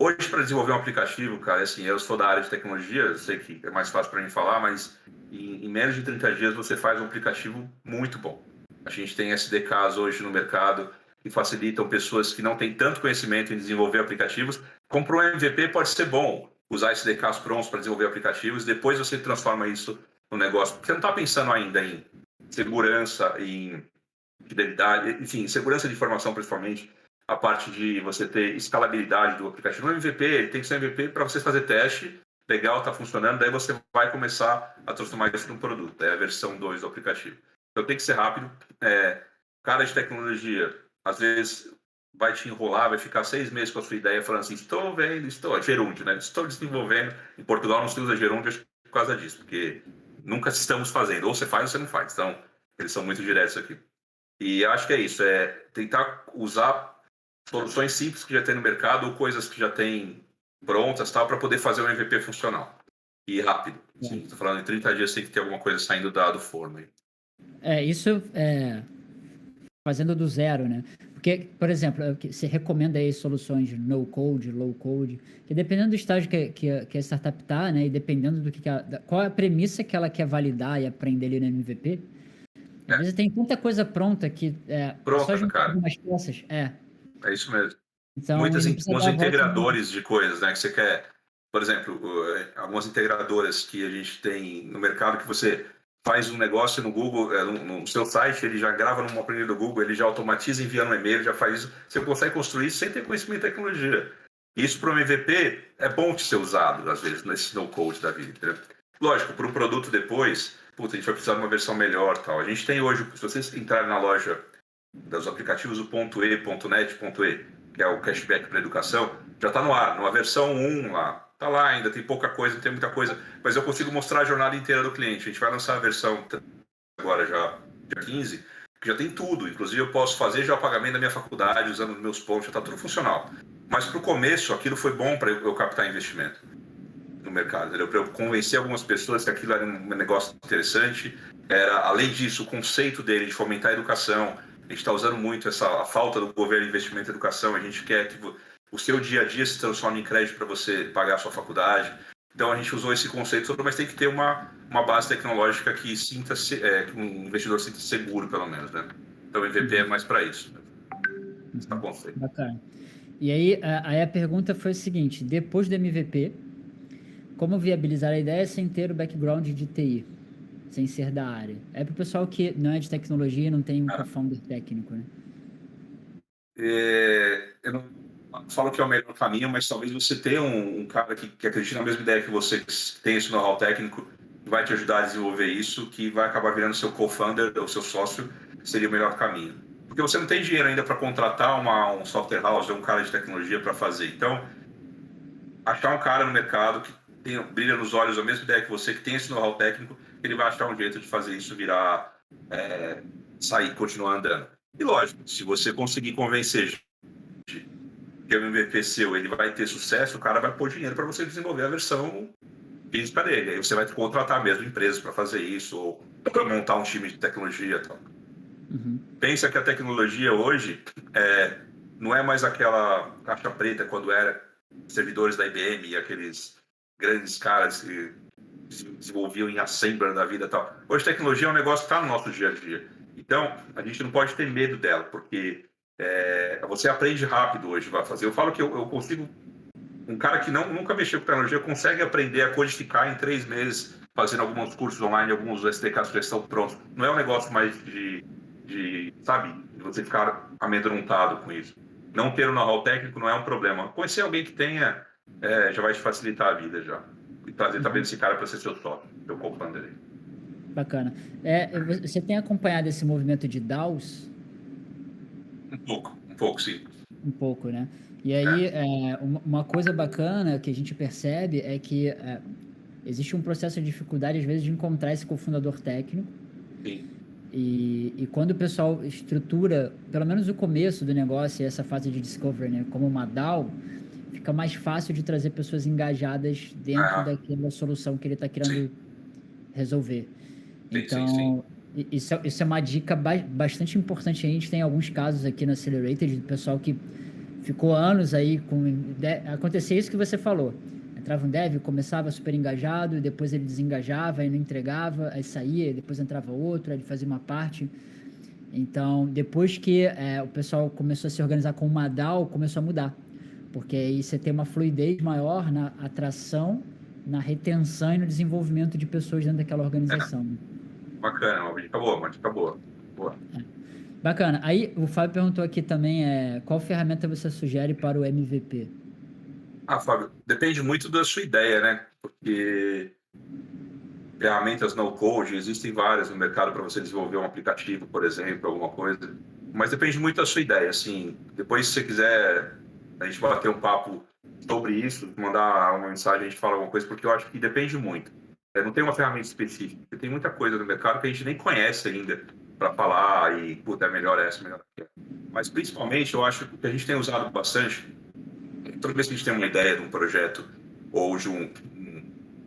Hoje, para desenvolver um aplicativo, cara, assim, eu sou da área de tecnologia, eu sei que é mais fácil para mim falar, mas em menos de 30 dias você faz um aplicativo muito bom. A gente tem SDKs hoje no mercado que facilitam pessoas que não têm tanto conhecimento em desenvolver aplicativos. Comprar um MVP pode ser bom, usar SDKs prontos para desenvolver aplicativos, depois você transforma isso no negócio. Você não está pensando ainda em segurança, em fidelidade, enfim, segurança de informação principalmente, a parte de você ter escalabilidade do aplicativo. No MVP, tem que ser MVP para você fazer teste, legal, está funcionando, daí você vai começar a transformar isso num produto, é a versão 2 do aplicativo. Então tem que ser rápido. Cara de tecnologia, às vezes vai te enrolar, vai ficar 6 meses com a sua ideia falando assim, gerúndio, né? Estou desenvolvendo. Em Portugal não se usa gerúndio, acho que por causa disso, porque nunca estamos fazendo, ou você faz ou você não faz. Então, eles são muito diretos aqui. E acho que é isso, é tentar usar soluções simples que já tem no mercado ou coisas que já tem prontas tal para poder fazer um MVP funcional e rápido. Estou falando em 30 dias tem que ter alguma coisa saindo do forno aí. Isso fazendo do zero, né? Porque, por exemplo, você recomenda aí soluções de no code, low code, que dependendo do estágio que a startup tá, né? E dependendo do qual é a premissa que ela quer validar e aprender ali no MVP, às vezes tem tanta coisa pronta que Pronta, só juntar cara. algumas peças. É isso mesmo. Então, Muitos não precisa dar a volta integradores de coisas, né? Que você quer, por exemplo, algumas integradoras que a gente tem no mercado que você faz um negócio no Google, no seu site, ele já grava numa planilha do Google, ele já automatiza enviando um e-mail, já faz isso. Você consegue construir isso sem ter conhecimento de tecnologia. Isso para um MVP é bom de ser usado, às vezes, nesse no-code da vida, entendeu? Lógico, para um produto depois, a gente vai precisar de uma versão melhor tal. A gente tem hoje, se vocês entrarem na loja dos aplicativos, o .e.net.e, que é o cashback para educação, já está no ar, numa versão 1 lá. Está lá ainda, tem pouca coisa, não tem muita coisa, mas eu consigo mostrar a jornada inteira do cliente. A gente vai lançar a versão agora já, dia 15, que já tem tudo. Inclusive eu posso fazer já o pagamento da minha faculdade, usando meus pontos, já está tudo funcional. Mas para o começo, aquilo foi bom para eu captar investimento no mercado, para eu convencer algumas pessoas que aquilo era um negócio interessante. Além disso, o conceito dele de fomentar a educação. A gente está usando muito a falta do governo de investimento em educação. A gente quer que o seu dia a dia se transforme em crédito para você pagar a sua faculdade. Então a gente usou esse conceito todo, mas tem que ter uma base tecnológica que que um investidor sinta seguro, pelo menos, né? Então o MVP é mais para isso. Tá conceito. Bacana. E aí a pergunta foi a seguinte: depois do MVP, como viabilizar a ideia sem ter o background de TI? Sem ser da área. É para o pessoal que não é de tecnologia e não tem um co-founder técnico, né? Eu não falo que é o melhor caminho, mas talvez você tenha um cara que acredite na mesma ideia que você, que tem esse know-how técnico, que vai te ajudar a desenvolver isso, que vai acabar virando seu co-founder ou seu sócio, seria o melhor caminho. Porque você não tem dinheiro ainda para contratar um software house ou um cara de tecnologia para fazer. Então, achar um cara no mercado que brilha nos olhos a mesma ideia que você, que tem esse know-how técnico, ele vai achar um jeito de fazer isso virar, sair, continuar andando. E lógico, se você conseguir convencer que o MVP seu ele vai ter sucesso, o cara vai pôr dinheiro para você desenvolver a versão física dele. Aí você vai contratar mesmo empresas para fazer isso, ou montar um time de tecnologia e tal. Uhum. Pensa que a tecnologia hoje não é mais aquela caixa preta quando era servidores da IBM e aqueles grandes caras que desenvolviam em Assembler da vida e tal. Hoje tecnologia é um negócio que está no nosso dia a dia. Então, a gente não pode ter medo dela, porque você aprende rápido hoje, vai fazer. Eu falo que eu consigo... Um cara que nunca mexeu com tecnologia consegue aprender a codificar em 3 meses, fazendo alguns cursos online, alguns SDKs que já estão prontos. Não é um negócio mais sabe, de você ficar amedrontado com isso. Não ter um know-how técnico não é um problema. Conhecer alguém que tenha já vai te facilitar a vida já. E trazer também esse cara para ser seu sócio, seu co-founder aí. Bacana. Você tem acompanhado esse movimento de DAOs? Um pouco, sim. Um pouco, né? E aí, uma coisa bacana que a gente percebe é que existe um processo de dificuldade, às vezes, de encontrar esse cofundador técnico. Sim. E quando o pessoal estrutura, pelo menos o começo do negócio, essa fase de discovery, né, como uma DAO, fica mais fácil de trazer pessoas engajadas dentro daquela solução que ele está querendo resolver. Então, sim. Isso é uma dica bastante importante. A gente tem alguns casos aqui na Accelerated do pessoal que ficou anos aí com... Acontecia isso que você falou. Entrava um dev, começava super engajado, e depois ele desengajava e não entregava, aí saía, depois entrava outro, aí ele fazia uma parte. Então, depois que o pessoal começou a se organizar com uma DAO, começou a mudar. Porque aí você tem uma fluidez maior na atração, na retenção e no desenvolvimento de pessoas dentro daquela organização. Bacana, uma dica boa, uma dica boa. Boa. Bacana. Aí o Fábio perguntou aqui também qual ferramenta você sugere para o MVP? Fábio, depende muito da sua ideia, né? Porque ferramentas no-code, existem várias no mercado para você desenvolver um aplicativo, por exemplo, alguma coisa. Mas depende muito da sua ideia. Assim, depois, se você quiser a gente bater um papo sobre isso, mandar uma mensagem, a gente fala alguma coisa, porque eu acho que depende muito. Não tem uma ferramenta específica, porque tem muita coisa no mercado que a gente nem conhece ainda para falar e, puta, é melhor essa, melhor aquela. Mas, principalmente, eu acho que a gente tem usado bastante, toda vez que a gente tem uma ideia de um projeto ou de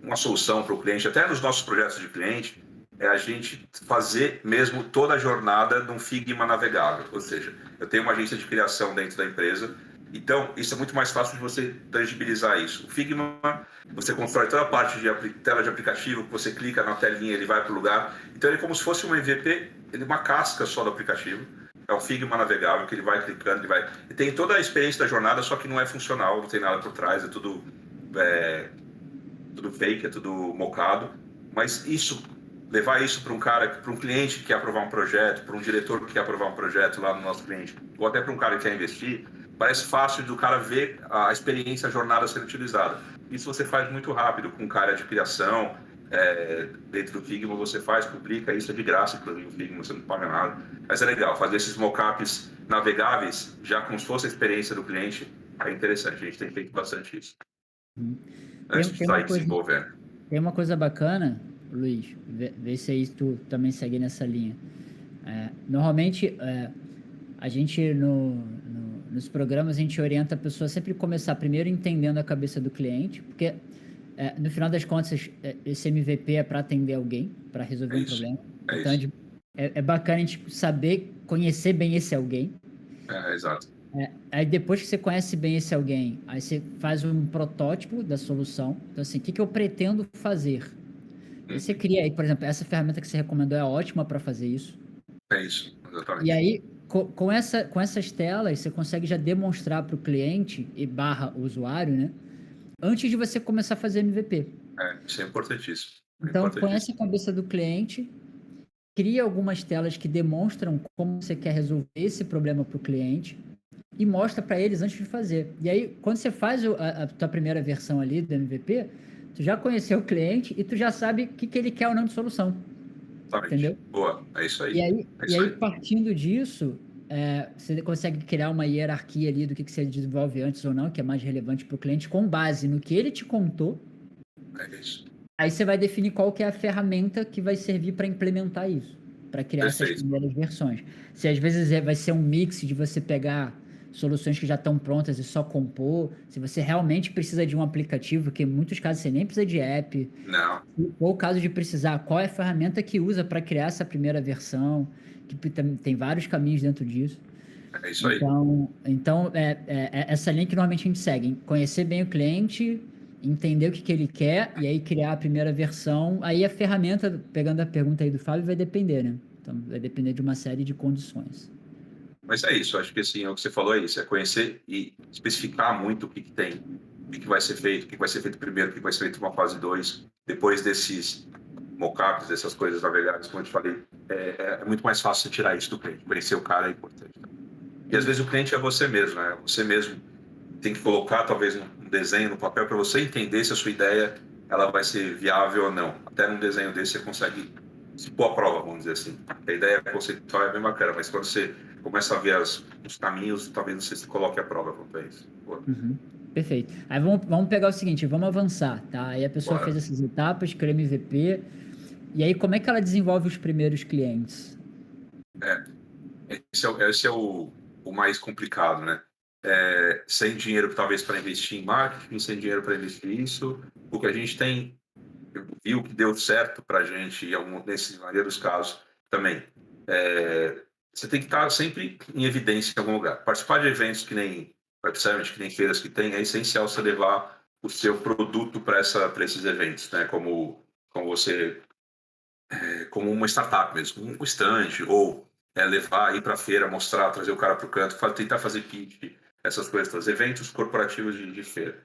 uma solução para o cliente, até nos nossos projetos de cliente, é a gente fazer mesmo toda a jornada num Figma navegável. Ou seja, eu tenho uma agência de criação dentro da empresa, então isso é muito mais fácil de você tangibilizar isso. O Figma, você constrói toda a parte de tela de aplicativo, que você clica na telinha, ele vai para o lugar. Então ele é como se fosse um MVP, ele é uma casca só do aplicativo. É um Figma navegável que ele vai clicando, ele vai... E tem toda a experiência da jornada, só que não é funcional, não tem nada por trás, é tudo fake, é tudo mocado. Mas levar isso para um cara, para um cliente que quer aprovar um projeto, para um diretor que quer aprovar um projeto lá no nosso cliente, ou até para um cara que quer investir, parece fácil do cara ver a experiência, a jornada sendo utilizada. Isso você faz muito rápido com um cara de criação, dentro do Figma você faz, publica, isso é de graça, inclusive o Figma, você não paga nada. Mas é legal, fazer esses mockups navegáveis, já como se fosse a experiência do cliente, é interessante, a gente tem feito bastante isso. Antes de sair desenvolvendo. Tem uma coisa bacana, Luiz, vê se aí tu também segue nessa linha. Normalmente, a gente nos programas, a gente orienta a pessoa a sempre começar primeiro entendendo a cabeça do cliente, porque no final das contas, esse MVP é para atender alguém, para resolver um problema. Então, é bacana a gente saber, conhecer bem esse alguém. Exato. Aí depois que você conhece bem esse alguém, aí você faz um protótipo da solução. Então, assim, o que eu pretendo fazer? Aí você cria aí, por exemplo, essa ferramenta que você recomendou é ótima para fazer isso. É isso, exatamente. E aí, com essas telas, você consegue já demonstrar para o cliente e barra usuário, né? Antes de você começar a fazer MVP. Isso é importantíssimo. Então, conhece a cabeça do cliente, cria algumas telas que demonstram como você quer resolver esse problema para o cliente e mostra para eles antes de fazer. E aí, quando você faz a tua primeira versão ali do MVP, tu já conheceu o cliente e tu já sabe o que ele quer ou não de solução. Exatamente. Entendeu? Boa, é isso aí. E aí partindo disso, você consegue criar uma hierarquia ali do que você desenvolve antes ou não, que é mais relevante para o cliente, com base no que ele te contou. É isso. Aí você vai definir qual que é a ferramenta que vai servir para implementar isso, para criar essas primeiras versões. Se às vezes vai ser um mix de você pegar soluções que já estão prontas e só compor, se você realmente precisa de um aplicativo, que em muitos casos você nem precisa de app. Não. Ou o caso de precisar, qual é a ferramenta que usa para criar essa primeira versão, que tem vários caminhos dentro disso. É isso aí. Então essa linha que normalmente a gente segue, conhecer bem o cliente, entender o que ele quer e aí criar a primeira versão. Aí a ferramenta, pegando a pergunta aí do Fábio, vai depender, né? Então vai depender de uma série de condições. Mas é isso, acho que assim, o que você falou é isso, é conhecer e especificar muito o que tem, o que vai ser feito, o que vai ser feito primeiro, o que vai ser feito numa fase 2, depois desses mockups, dessas coisas navegáveis, como eu te falei, é muito mais fácil você tirar isso do cliente, conhecer o cara é importante. E às vezes o cliente é você mesmo, né? Você mesmo tem que colocar talvez um desenho no papel para você entender se a sua ideia ela vai ser viável ou não. Até num desenho desse você consegue se pôr à prova, vamos dizer assim. A ideia conceitual é bem bacana, mas quando você começa a ver os caminhos, talvez você se coloque à prova quanto a isso. Perfeito. Aí vamos pegar o seguinte, vamos avançar, tá? Aí a pessoa fez essas etapas, criou MVP, e aí como é que ela desenvolve os primeiros clientes? Esse é o mais complicado, né? Sem dinheiro talvez para investir em marketing, sem dinheiro para investir nisso, o que a gente tem viu que deu certo para a gente, nesse maioria dos casos também. Você tem que estar sempre em evidência em algum lugar. Participar de eventos que nem Web Summit, que tem feiras que tem, é essencial você levar o seu produto para esses eventos, né? Como uma startup mesmo, um stand, ou levar, ir para a feira, mostrar, trazer o cara para o canto, tentar fazer pitch, essas coisas, todas, eventos corporativos de feira.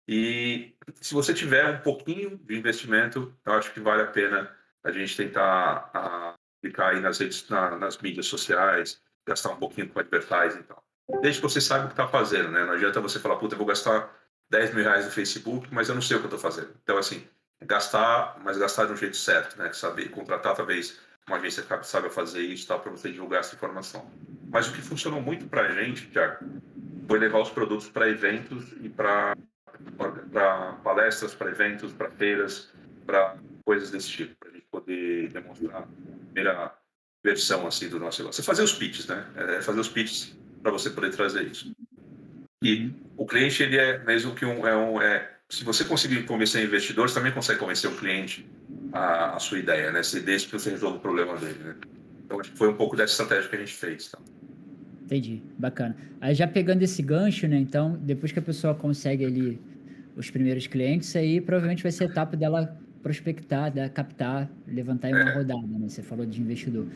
E se você tiver um pouquinho de investimento, eu acho que vale a pena a gente tentar aplicar aí nas mídias sociais, gastar um pouquinho com advertising e tal. Desde que você saiba o que está fazendo, né? Não adianta você falar, puta, eu vou gastar 10 mil reais no Facebook, mas eu não sei o que eu estou fazendo. Então, assim, gastar, mas gastar de um jeito certo, né? Saber contratar, talvez, uma agência que saiba fazer isso, tal, para você divulgar essa informação. Mas o que funcionou muito para a gente, Thiago, foi levar os produtos para eventos e para palestras, para eventos, para feiras, para coisas desse tipo, para a gente poder demonstrar a primeira versão assim do nosso negócio. Você fazer os pitches, né? Fazer os pitches para você poder trazer isso. E o cliente, ele é mesmo que se você conseguir convencer investidores, também consegue convencer o cliente a sua ideia, né? Desde que você resolva o problema dele, né? Então, acho que foi um pouco dessa estratégia que a gente fez. Tá? Entendi, bacana. Aí já pegando esse gancho, né? Então, depois que a pessoa consegue ali os primeiros clientes, aí provavelmente vai ser a etapa dela prospectar, captar, levantar aí uma rodada, né? Você falou de investidor.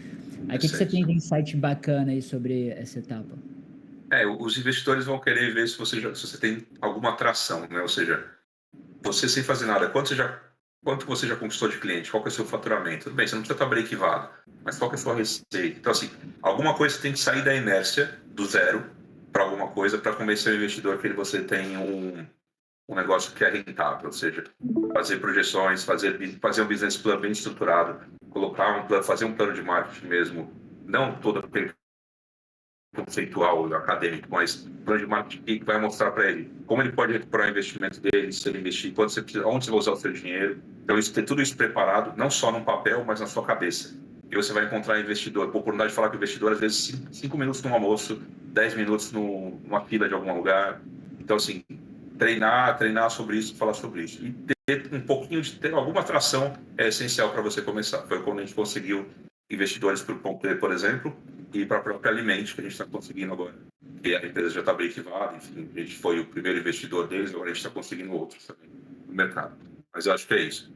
Aí o que você tem de insight bacana aí sobre essa etapa? Os investidores vão querer ver se você tem alguma atração, né? Ou seja, você sem fazer nada, quanto você já conquistou de cliente? Qual que é o seu faturamento? Tudo bem, você não precisa estar break-even, mas qual que é a sua receita? Então, assim, alguma coisa tem que sair da inércia, do zero, para alguma coisa, para convencer o investidor que você tem um negócio que é rentável, ou seja, fazer projeções, fazer um business plan bem estruturado, fazer um plano de marketing mesmo, não todo aquele conceitual, acadêmico, mas plano de marketing que vai mostrar para ele como ele pode recuperar o investimento dele, se ele investir, quando você precisa, onde você vai usar o seu dinheiro. Então, ter tudo isso preparado, não só num papel, mas na sua cabeça. E você vai encontrar investidor, a oportunidade de falar com o investidor, às vezes, 5 minutos no almoço, 10 minutos numa fila de algum lugar. Então, assim, treinar sobre isso, falar sobre isso. E ter alguma atração é essencial para você começar. Foi quando a gente conseguiu investidores para o Pompe, por exemplo, e para a própria Alimente, que a gente está conseguindo agora. E a empresa já está break-even, enfim, a gente foi o primeiro investidor deles, agora a gente está conseguindo outros também no mercado. Mas eu acho que é isso.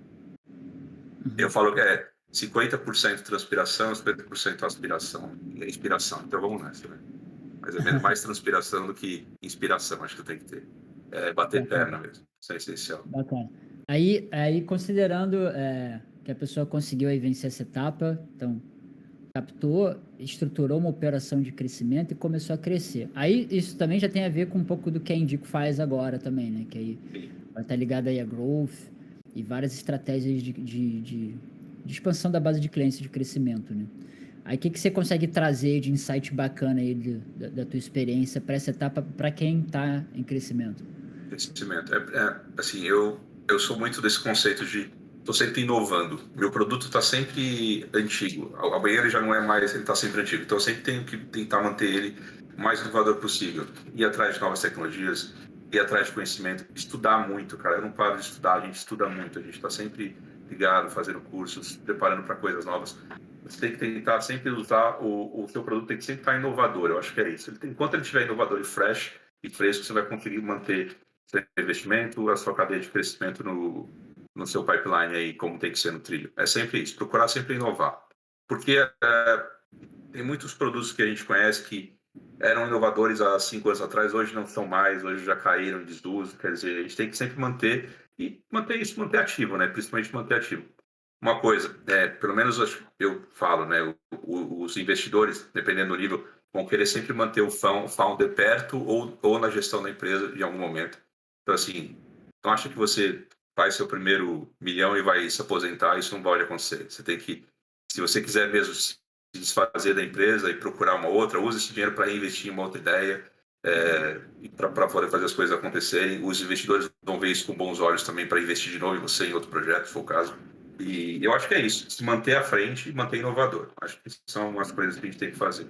Eu falo que é 50% transpiração, 50% aspiração e inspiração. Então vamos nessa, né? Mas é mais transpiração do que inspiração, acho que tem que ter. Bater perna mesmo, isso é essencial. Bacana. Aí considerando que a pessoa conseguiu aí vencer essa etapa, então captou, estruturou uma operação de crescimento e começou a crescer. Aí isso também já tem a ver com um pouco do que a Indico faz agora também, né? Que aí vai estar ligado aí a growth e várias estratégias de expansão da base de clientes de crescimento, né? Aí o que você consegue trazer de insight bacana aí da tua experiência para essa etapa, para quem está em crescimento? Crescimento. Assim, eu sou muito desse conceito de estou sempre inovando. Meu produto está sempre antigo. A banheira já não é mais, ele está sempre antigo. Então eu sempre tenho que tentar manter ele o mais inovador possível. Ir atrás de novas tecnologias, ir atrás de conhecimento, estudar muito, cara. Eu não paro de estudar, a gente estuda muito. A gente está sempre ligado, fazendo cursos, preparando para coisas novas. Você tem que tentar sempre usar o seu produto, tem que sempre estar inovador. Eu acho que é isso. Enquanto ele estiver inovador e fresh e fresco, você vai conseguir manter seu investimento, a sua cadeia de crescimento no seu pipeline aí, como tem que ser no trilho. É sempre isso, procurar sempre inovar. Porque tem muitos produtos que a gente conhece que eram inovadores há 5 anos atrás, hoje não são mais, hoje já caíram em desuso. Quer dizer, a gente tem que sempre manter manter ativo, né? Principalmente manter ativo. Uma coisa, pelo menos eu falo, né? Os investidores, dependendo do nível, vão querer sempre manter o founder perto ou na gestão da empresa em algum momento. Então, assim, não acha que você faz seu primeiro milhão e vai se aposentar, isso não pode acontecer. Você tem que, se você quiser mesmo se desfazer da empresa e procurar uma outra, use esse dinheiro para reinvestir em uma outra ideia, para poder fazer as coisas acontecerem. Os investidores vão ver isso com bons olhos também para investir de novo em você em outro projeto, se for o caso. E eu acho que é isso, se manter à frente e manter inovador. Acho que são as coisas que a gente tem que fazer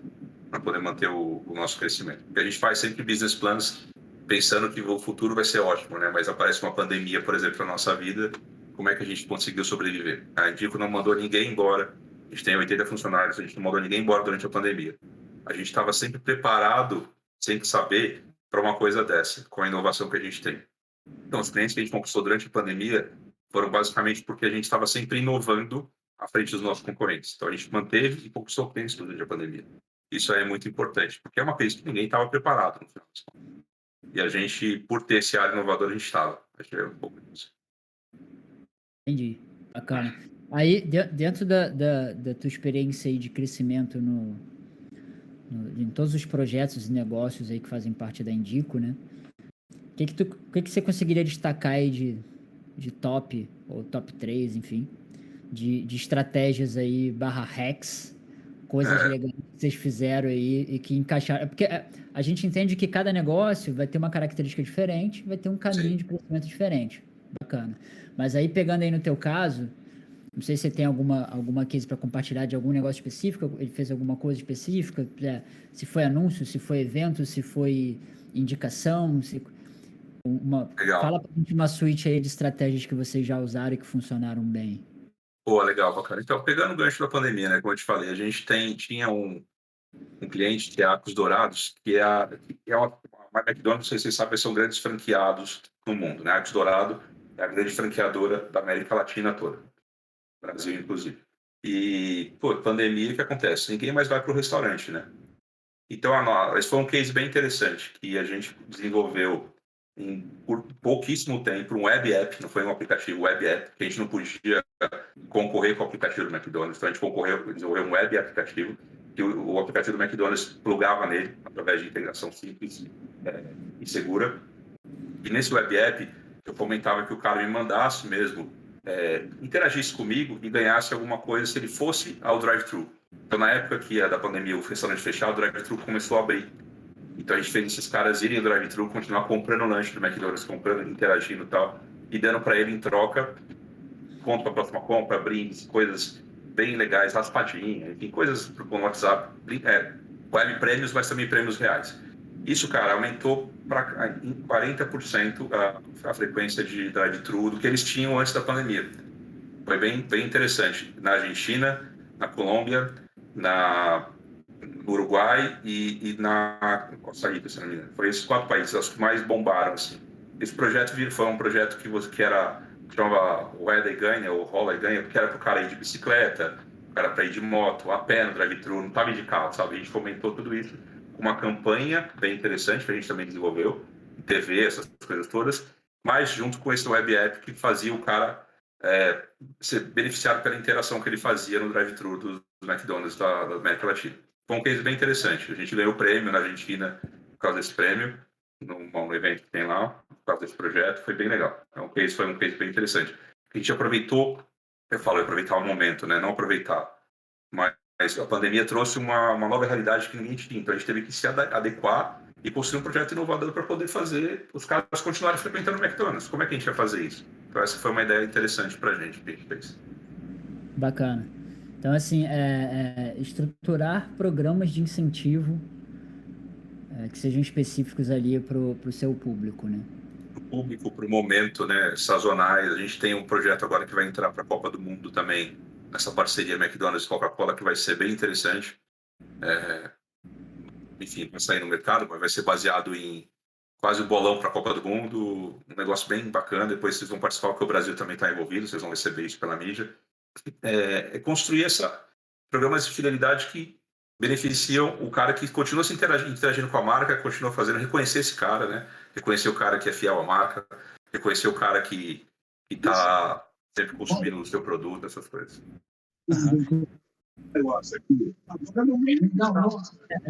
para poder manter o nosso crescimento. Porque a gente faz sempre business plans pensando que o futuro vai ser ótimo, né? Mas aparece uma pandemia, por exemplo, na nossa vida, como é que a gente conseguiu sobreviver? A Indico não mandou ninguém embora, a gente tem 80 funcionários, a gente não mandou ninguém embora durante a pandemia. A gente estava sempre preparado, sem saber, para uma coisa dessa, com a inovação que a gente tem. Então, os clientes que a gente conquistou durante a pandemia foram basicamente porque a gente estava sempre inovando à frente dos nossos concorrentes. Então, a gente manteve e conquistou clientes durante a pandemia. Isso é muito importante, porque é uma coisa que ninguém estava preparado no final das contas. E a gente, por ter esse ar inovador, a gente estava. Acho que é um pouco disso. Entendi. Bacana. Aí, dentro da tua experiência aí de crescimento em todos os projetos e negócios aí que fazem parte da Indico, né? O que você conseguiria destacar aí de top, ou top 3, enfim, de estratégias aí, /hacks, coisas legais que vocês fizeram aí e que encaixaram? Porque a gente entende que cada negócio vai ter uma característica diferente, vai ter um caminho Sim. de crescimento diferente. Bacana. Mas aí, pegando aí no teu caso, não sei se você tem alguma case para compartilhar de algum negócio específico, ele fez alguma coisa específica, se foi anúncio, se foi evento, se foi indicação, Legal. fala pra gente uma suite aí de estratégias que vocês já usaram e que funcionaram bem. Pô, legal, bacana. Então, pegando o gancho da pandemia, né, como eu te falei, a gente tinha um cliente que é a Arcos Dourados, que é uma McDonald's, não sei se vocês sabem, são grandes franqueados no mundo, né? Arcos Dourado é a grande franqueadora da América Latina toda, Brasil inclusive. E, pô, pandemia, o que acontece? Ninguém mais vai para o restaurante, né? Então, esse foi um case bem interessante, que a gente desenvolveu por pouquíssimo tempo um web app, não foi um aplicativo, web app, que a gente não podia concorrer com o aplicativo do McDonald's. Então, a gente desenvolveu um web aplicativo, que o aplicativo do McDonald's plugava nele, através de integração simples e segura. E nesse web app, eu comentava que o cara me mandasse mesmo, interagisse comigo e ganhasse alguma coisa se ele fosse ao drive-thru. Então, na época que da pandemia, o restaurante fechado, o drive-thru começou a abrir. Então, a gente fez esses caras irem ao drive-thru, continuar comprando lanche do McDonald's, comprando, interagindo e tal, e dando para ele em troca ponto para a próxima compra, brindes, coisas bem legais, raspadinha, enfim, coisas com o WhatsApp, web prêmios, mas também prêmios reais. Isso, cara, aumentou para em 40% a frequência de drive-thru do que eles tinham antes da pandemia. Foi bem interessante. Na Argentina, na Colômbia, no Uruguai e na Costa Rica, se não me engano. Foram esses 4 países, os que mais bombaram. Assim. Esse projeto foi um projeto que era chamava o Eda e Ganha, ou Rola e Ganha, porque era para o cara ir de bicicleta, o cara para ir de moto, a pé no drive-thru, não estava de carro, sabe? A gente fomentou tudo isso com uma campanha bem interessante que a gente também desenvolveu, TV, essas coisas todas, mas junto com esse web app que fazia o cara ser beneficiado pela interação que ele fazia no drive-thru dos McDonald's da América Latina. Foi um case bem interessante. A gente ganhou o prêmio na Argentina por causa desse prêmio, no evento que tem lá, por causa desse projeto, foi bem legal. Então, foi um case bem interessante. A gente aproveitou, aproveitar o momento, né? Não aproveitar. Mas a pandemia trouxe uma nova realidade que ninguém tinha. Então, a gente teve que se adequar e construir um projeto inovador para poder fazer os caras continuarem frequentando o McDonald's. Como é que a gente vai fazer isso? Então, essa foi uma ideia interessante para a gente que a gente fez. Bacana. Então, assim, estruturar programas de incentivo que sejam específicos ali para o seu público, né? Para o público, para o momento, né, sazonais. A gente tem um projeto agora que vai entrar para a Copa do Mundo também, essa parceria McDonald's e Coca-Cola, que vai ser bem interessante. Enfim, vai sair no mercado, mas vai ser baseado em quase o bolão para a Copa do Mundo, um negócio bem bacana. Depois vocês vão participar, porque o Brasil também está envolvido, vocês vão receber isso pela mídia. Construir programas de fidelidade que beneficiam o cara que continua se interagindo com a marca, continua fazendo, reconhecer esse cara, né? Reconhecer o cara que é fiel à marca, reconhecer o cara que está sempre consumindo o seu produto, essas coisas. Eu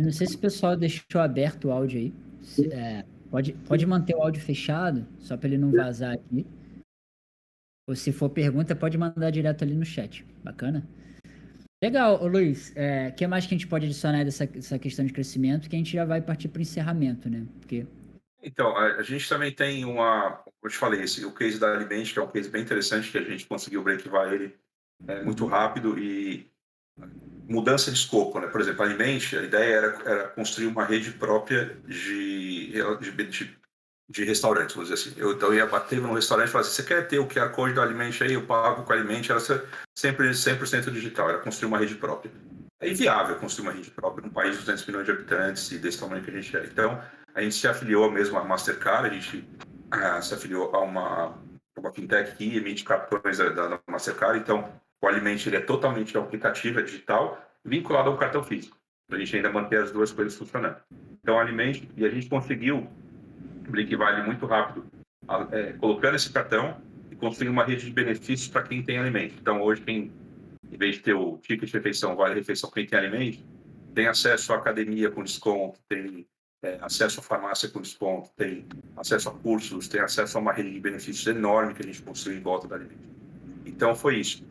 não sei se o pessoal deixou aberto o áudio aí. Pode manter o áudio fechado, só para ele não vazar aqui. Ou se for pergunta, pode mandar direto ali no chat. Bacana? Legal, ô Luiz. O que mais que a gente pode adicionar dessa questão de crescimento? Que a gente já vai partir para o encerramento, né? Então, a gente também tem como eu te falei, o case da Aliment, que é um case bem interessante, que a gente conseguiu breakivar ele muito rápido e mudança de escopo, né? Por exemplo, a Aliment, a ideia era construir uma rede própria de restaurantes, vamos dizer assim. Então, eu ia bater num restaurante e falar assim, você quer ter o QR Code do Aliment aí? Eu pago com o Aliment, era sempre 100% digital, era construir uma rede própria. É inviável construir uma rede própria num país de 200 milhões de habitantes e desse tamanho que a gente é. Então, a gente se afiliou mesmo à Mastercard, a gente se afiliou a uma fintech que emite cartões da Mastercard, então o Alimente ele é totalmente aplicativo, é digital, vinculado ao cartão físico, para a gente ainda manter as duas coisas funcionando. Então o Alimente, e a gente conseguiu, que vale muito rápido, colocando esse cartão e construir uma rede de benefícios para quem tem Alimente. Então hoje, em vez de ter o ticket de refeição, vale refeição, quem tem Alimente, tem acesso à academia com desconto, tem acesso à farmácia com desconto, tem acesso a cursos, tem acesso a uma rede de benefícios enorme que a gente construiu em volta da Alimente. Então foi isso.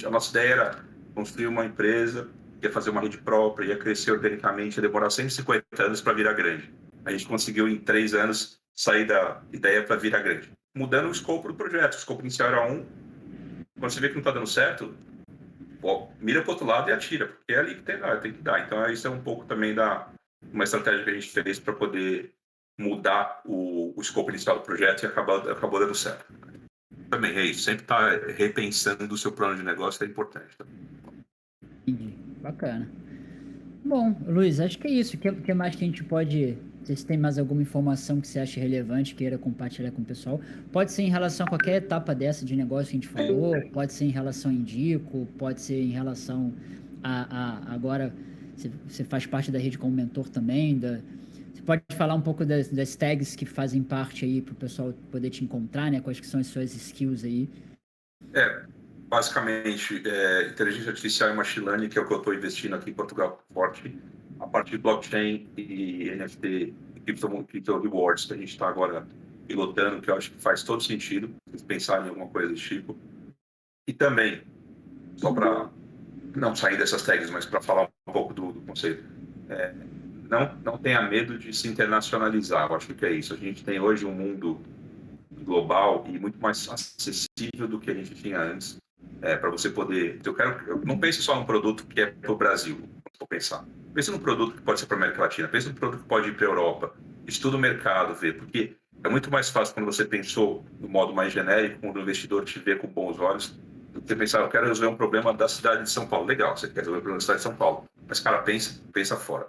A nossa ideia era construir uma empresa, ia fazer uma rede própria, ia crescer organicamente, ia demorar 150 anos para virar grande. A gente conseguiu em 3 anos sair da ideia para virar grande. Mudando o escopo do projeto. O escopo inicial era quando você vê que não está dando certo, mira para o outro lado e atira, porque é ali que tem que dar. Então isso é um pouco também uma estratégia que a gente fez para poder mudar o escopo inicial do projeto e acabou dando certo. Também é isso, sempre estar repensando o seu plano de negócio é importante. Entendi. Bacana. Bom, Luiz, acho que é isso. O que mais que a gente pode... Se tem mais alguma informação que você acha relevante, queira compartilhar com o pessoal. Pode ser em relação a qualquer etapa dessa de negócio que a gente falou, pode ser em relação a Indico, pode ser em relação agora você faz parte da rede como mentor também. Você pode falar um pouco das tags que fazem parte aí para o pessoal poder te encontrar, né? Quais que são as suas skills aí? Basicamente, inteligência artificial e machine learning, que é o que eu estou investindo aqui em Portugal forte, a parte de blockchain e NFT, crypto rewards, que a gente está agora pilotando, que eu acho que faz todo sentido, se pensar em alguma coisa desse tipo. E também, só para não sair dessas tags, mas para falar um pouco do conceito, não tenha medo de se internacionalizar, eu acho que é isso. A gente tem hoje um mundo global e muito mais acessível do que a gente tinha antes, para você poder... não pense só num produto que é para o Brasil, vou pensar. Pense num produto que pode ser para a América Latina, pense num produto que pode ir para a Europa, estuda o mercado, vê, porque é muito mais fácil quando você pensou no modo mais genérico, quando o investidor te vê com bons olhos, do que você pensar, eu quero resolver um problema da cidade de São Paulo. Legal, você quer resolver um problema da cidade de São Paulo, mas, cara, pensa fora.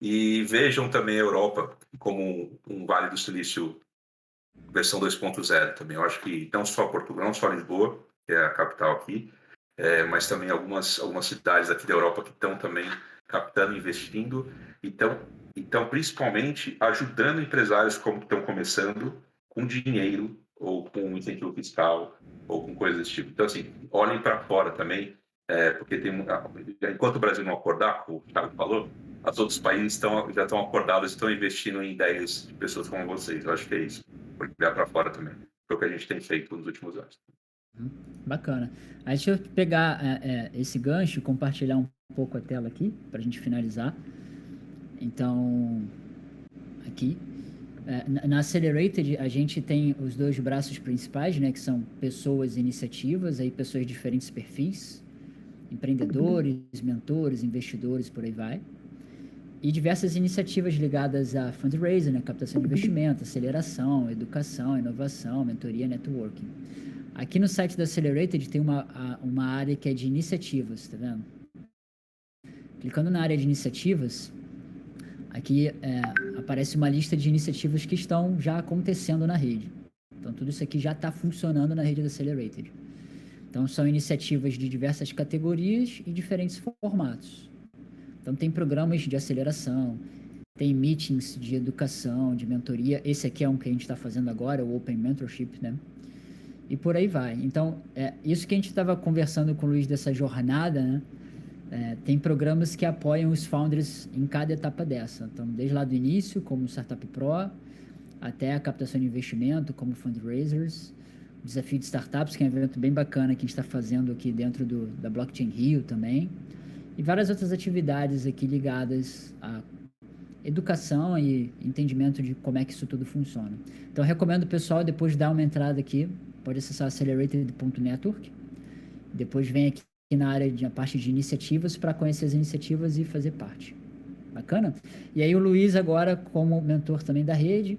E vejam também a Europa como um Vale do Silício versão 2.0 também. Eu acho que não só Portugal, não só Lisboa, que é a capital aqui, mas também algumas cidades aqui da Europa que estão também captando, investindo, então principalmente ajudando empresários como que estão começando com dinheiro ou com incentivo fiscal ou com coisas desse tipo. Então, assim, olhem para fora também, porque enquanto o Brasil não acordar, como o Thiago falou, os outros países já estão acordados, estão investindo em ideias de pessoas como vocês. Eu acho que é isso. Olhar para fora também. Foi o que a gente tem feito nos últimos anos. Bacana. Aí deixa eu pegar esse gancho e compartilhar um pouco a tela aqui, para a gente finalizar. Então, aqui. Na Accelerated, a gente tem os 2 braços principais, né, que são pessoas e iniciativas, aí pessoas de diferentes perfis, empreendedores, mentores, investidores, por aí vai. E diversas iniciativas ligadas a fundraising, né, captação de investimento, aceleração, educação, inovação, mentoria, networking. Aqui no site da Accelerated tem uma área que é de iniciativas, tá vendo? Clicando na área de iniciativas, aqui aparece uma lista de iniciativas que estão já acontecendo na rede. Então, tudo isso aqui já está funcionando na rede da Accelerated. Então, são iniciativas de diversas categorias e diferentes formatos. Então, tem programas de aceleração, tem meetings de educação, de mentoria. Esse aqui é um que a gente está fazendo agora, o Open Mentorship, né? E por aí vai. Então, isso que a gente estava conversando com o Luiz dessa jornada, né? Tem programas que apoiam os founders em cada etapa dessa. Então, desde lá do início, como Startup Pro, até a captação de investimento, como fundraisers, o Desafio de Startups, que é um evento bem bacana que a gente está fazendo aqui dentro da Blockchain Rio também, e várias outras atividades aqui ligadas a educação e entendimento de como é que isso tudo funciona. Então, recomendo o pessoal depois dar uma entrada aqui, pode acessar accelerated.network, depois vem aqui na área na parte de iniciativas para conhecer as iniciativas e fazer parte. Bacana? E aí o Luiz agora, como mentor também da rede,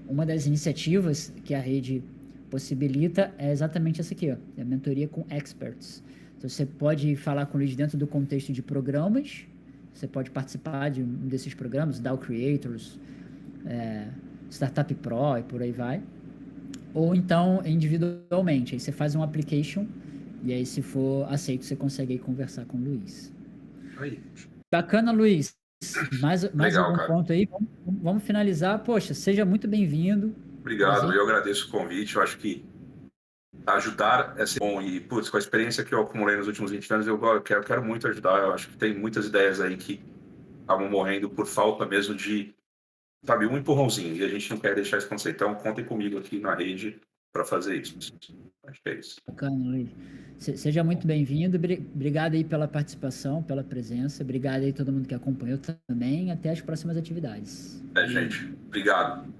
uma das iniciativas que a rede possibilita é exatamente essa aqui, ó, é a mentoria com experts. Então, você pode falar com o Luiz dentro do contexto de programas você pode participar de um desses programas, DAO Creators, Startup Pro e por aí vai. Ou então individualmente, aí você faz um application e aí se for aceito você consegue aí conversar com o Luiz. Aí. Bacana, Luiz. Mais Legal, algum cara. ponto aí? Vamos finalizar. Poxa, seja muito bem-vindo. Obrigado, eu agradeço o convite. Eu acho que ajudar é ser bom. E, putz, com a experiência que eu acumulei nos últimos 20 anos, eu quero muito ajudar. Eu acho que tem muitas ideias aí que acabam morrendo por falta mesmo de, sabe, um empurrãozinho. E a gente não quer deixar isso acontecer. Então, contem comigo aqui na rede para fazer isso. Acho que é isso. Bacana, Luiz. Seja muito bem-vindo. Obrigado aí pela participação, pela presença. Obrigado aí a todo mundo que acompanhou também. Até as próximas atividades. Gente. Obrigado.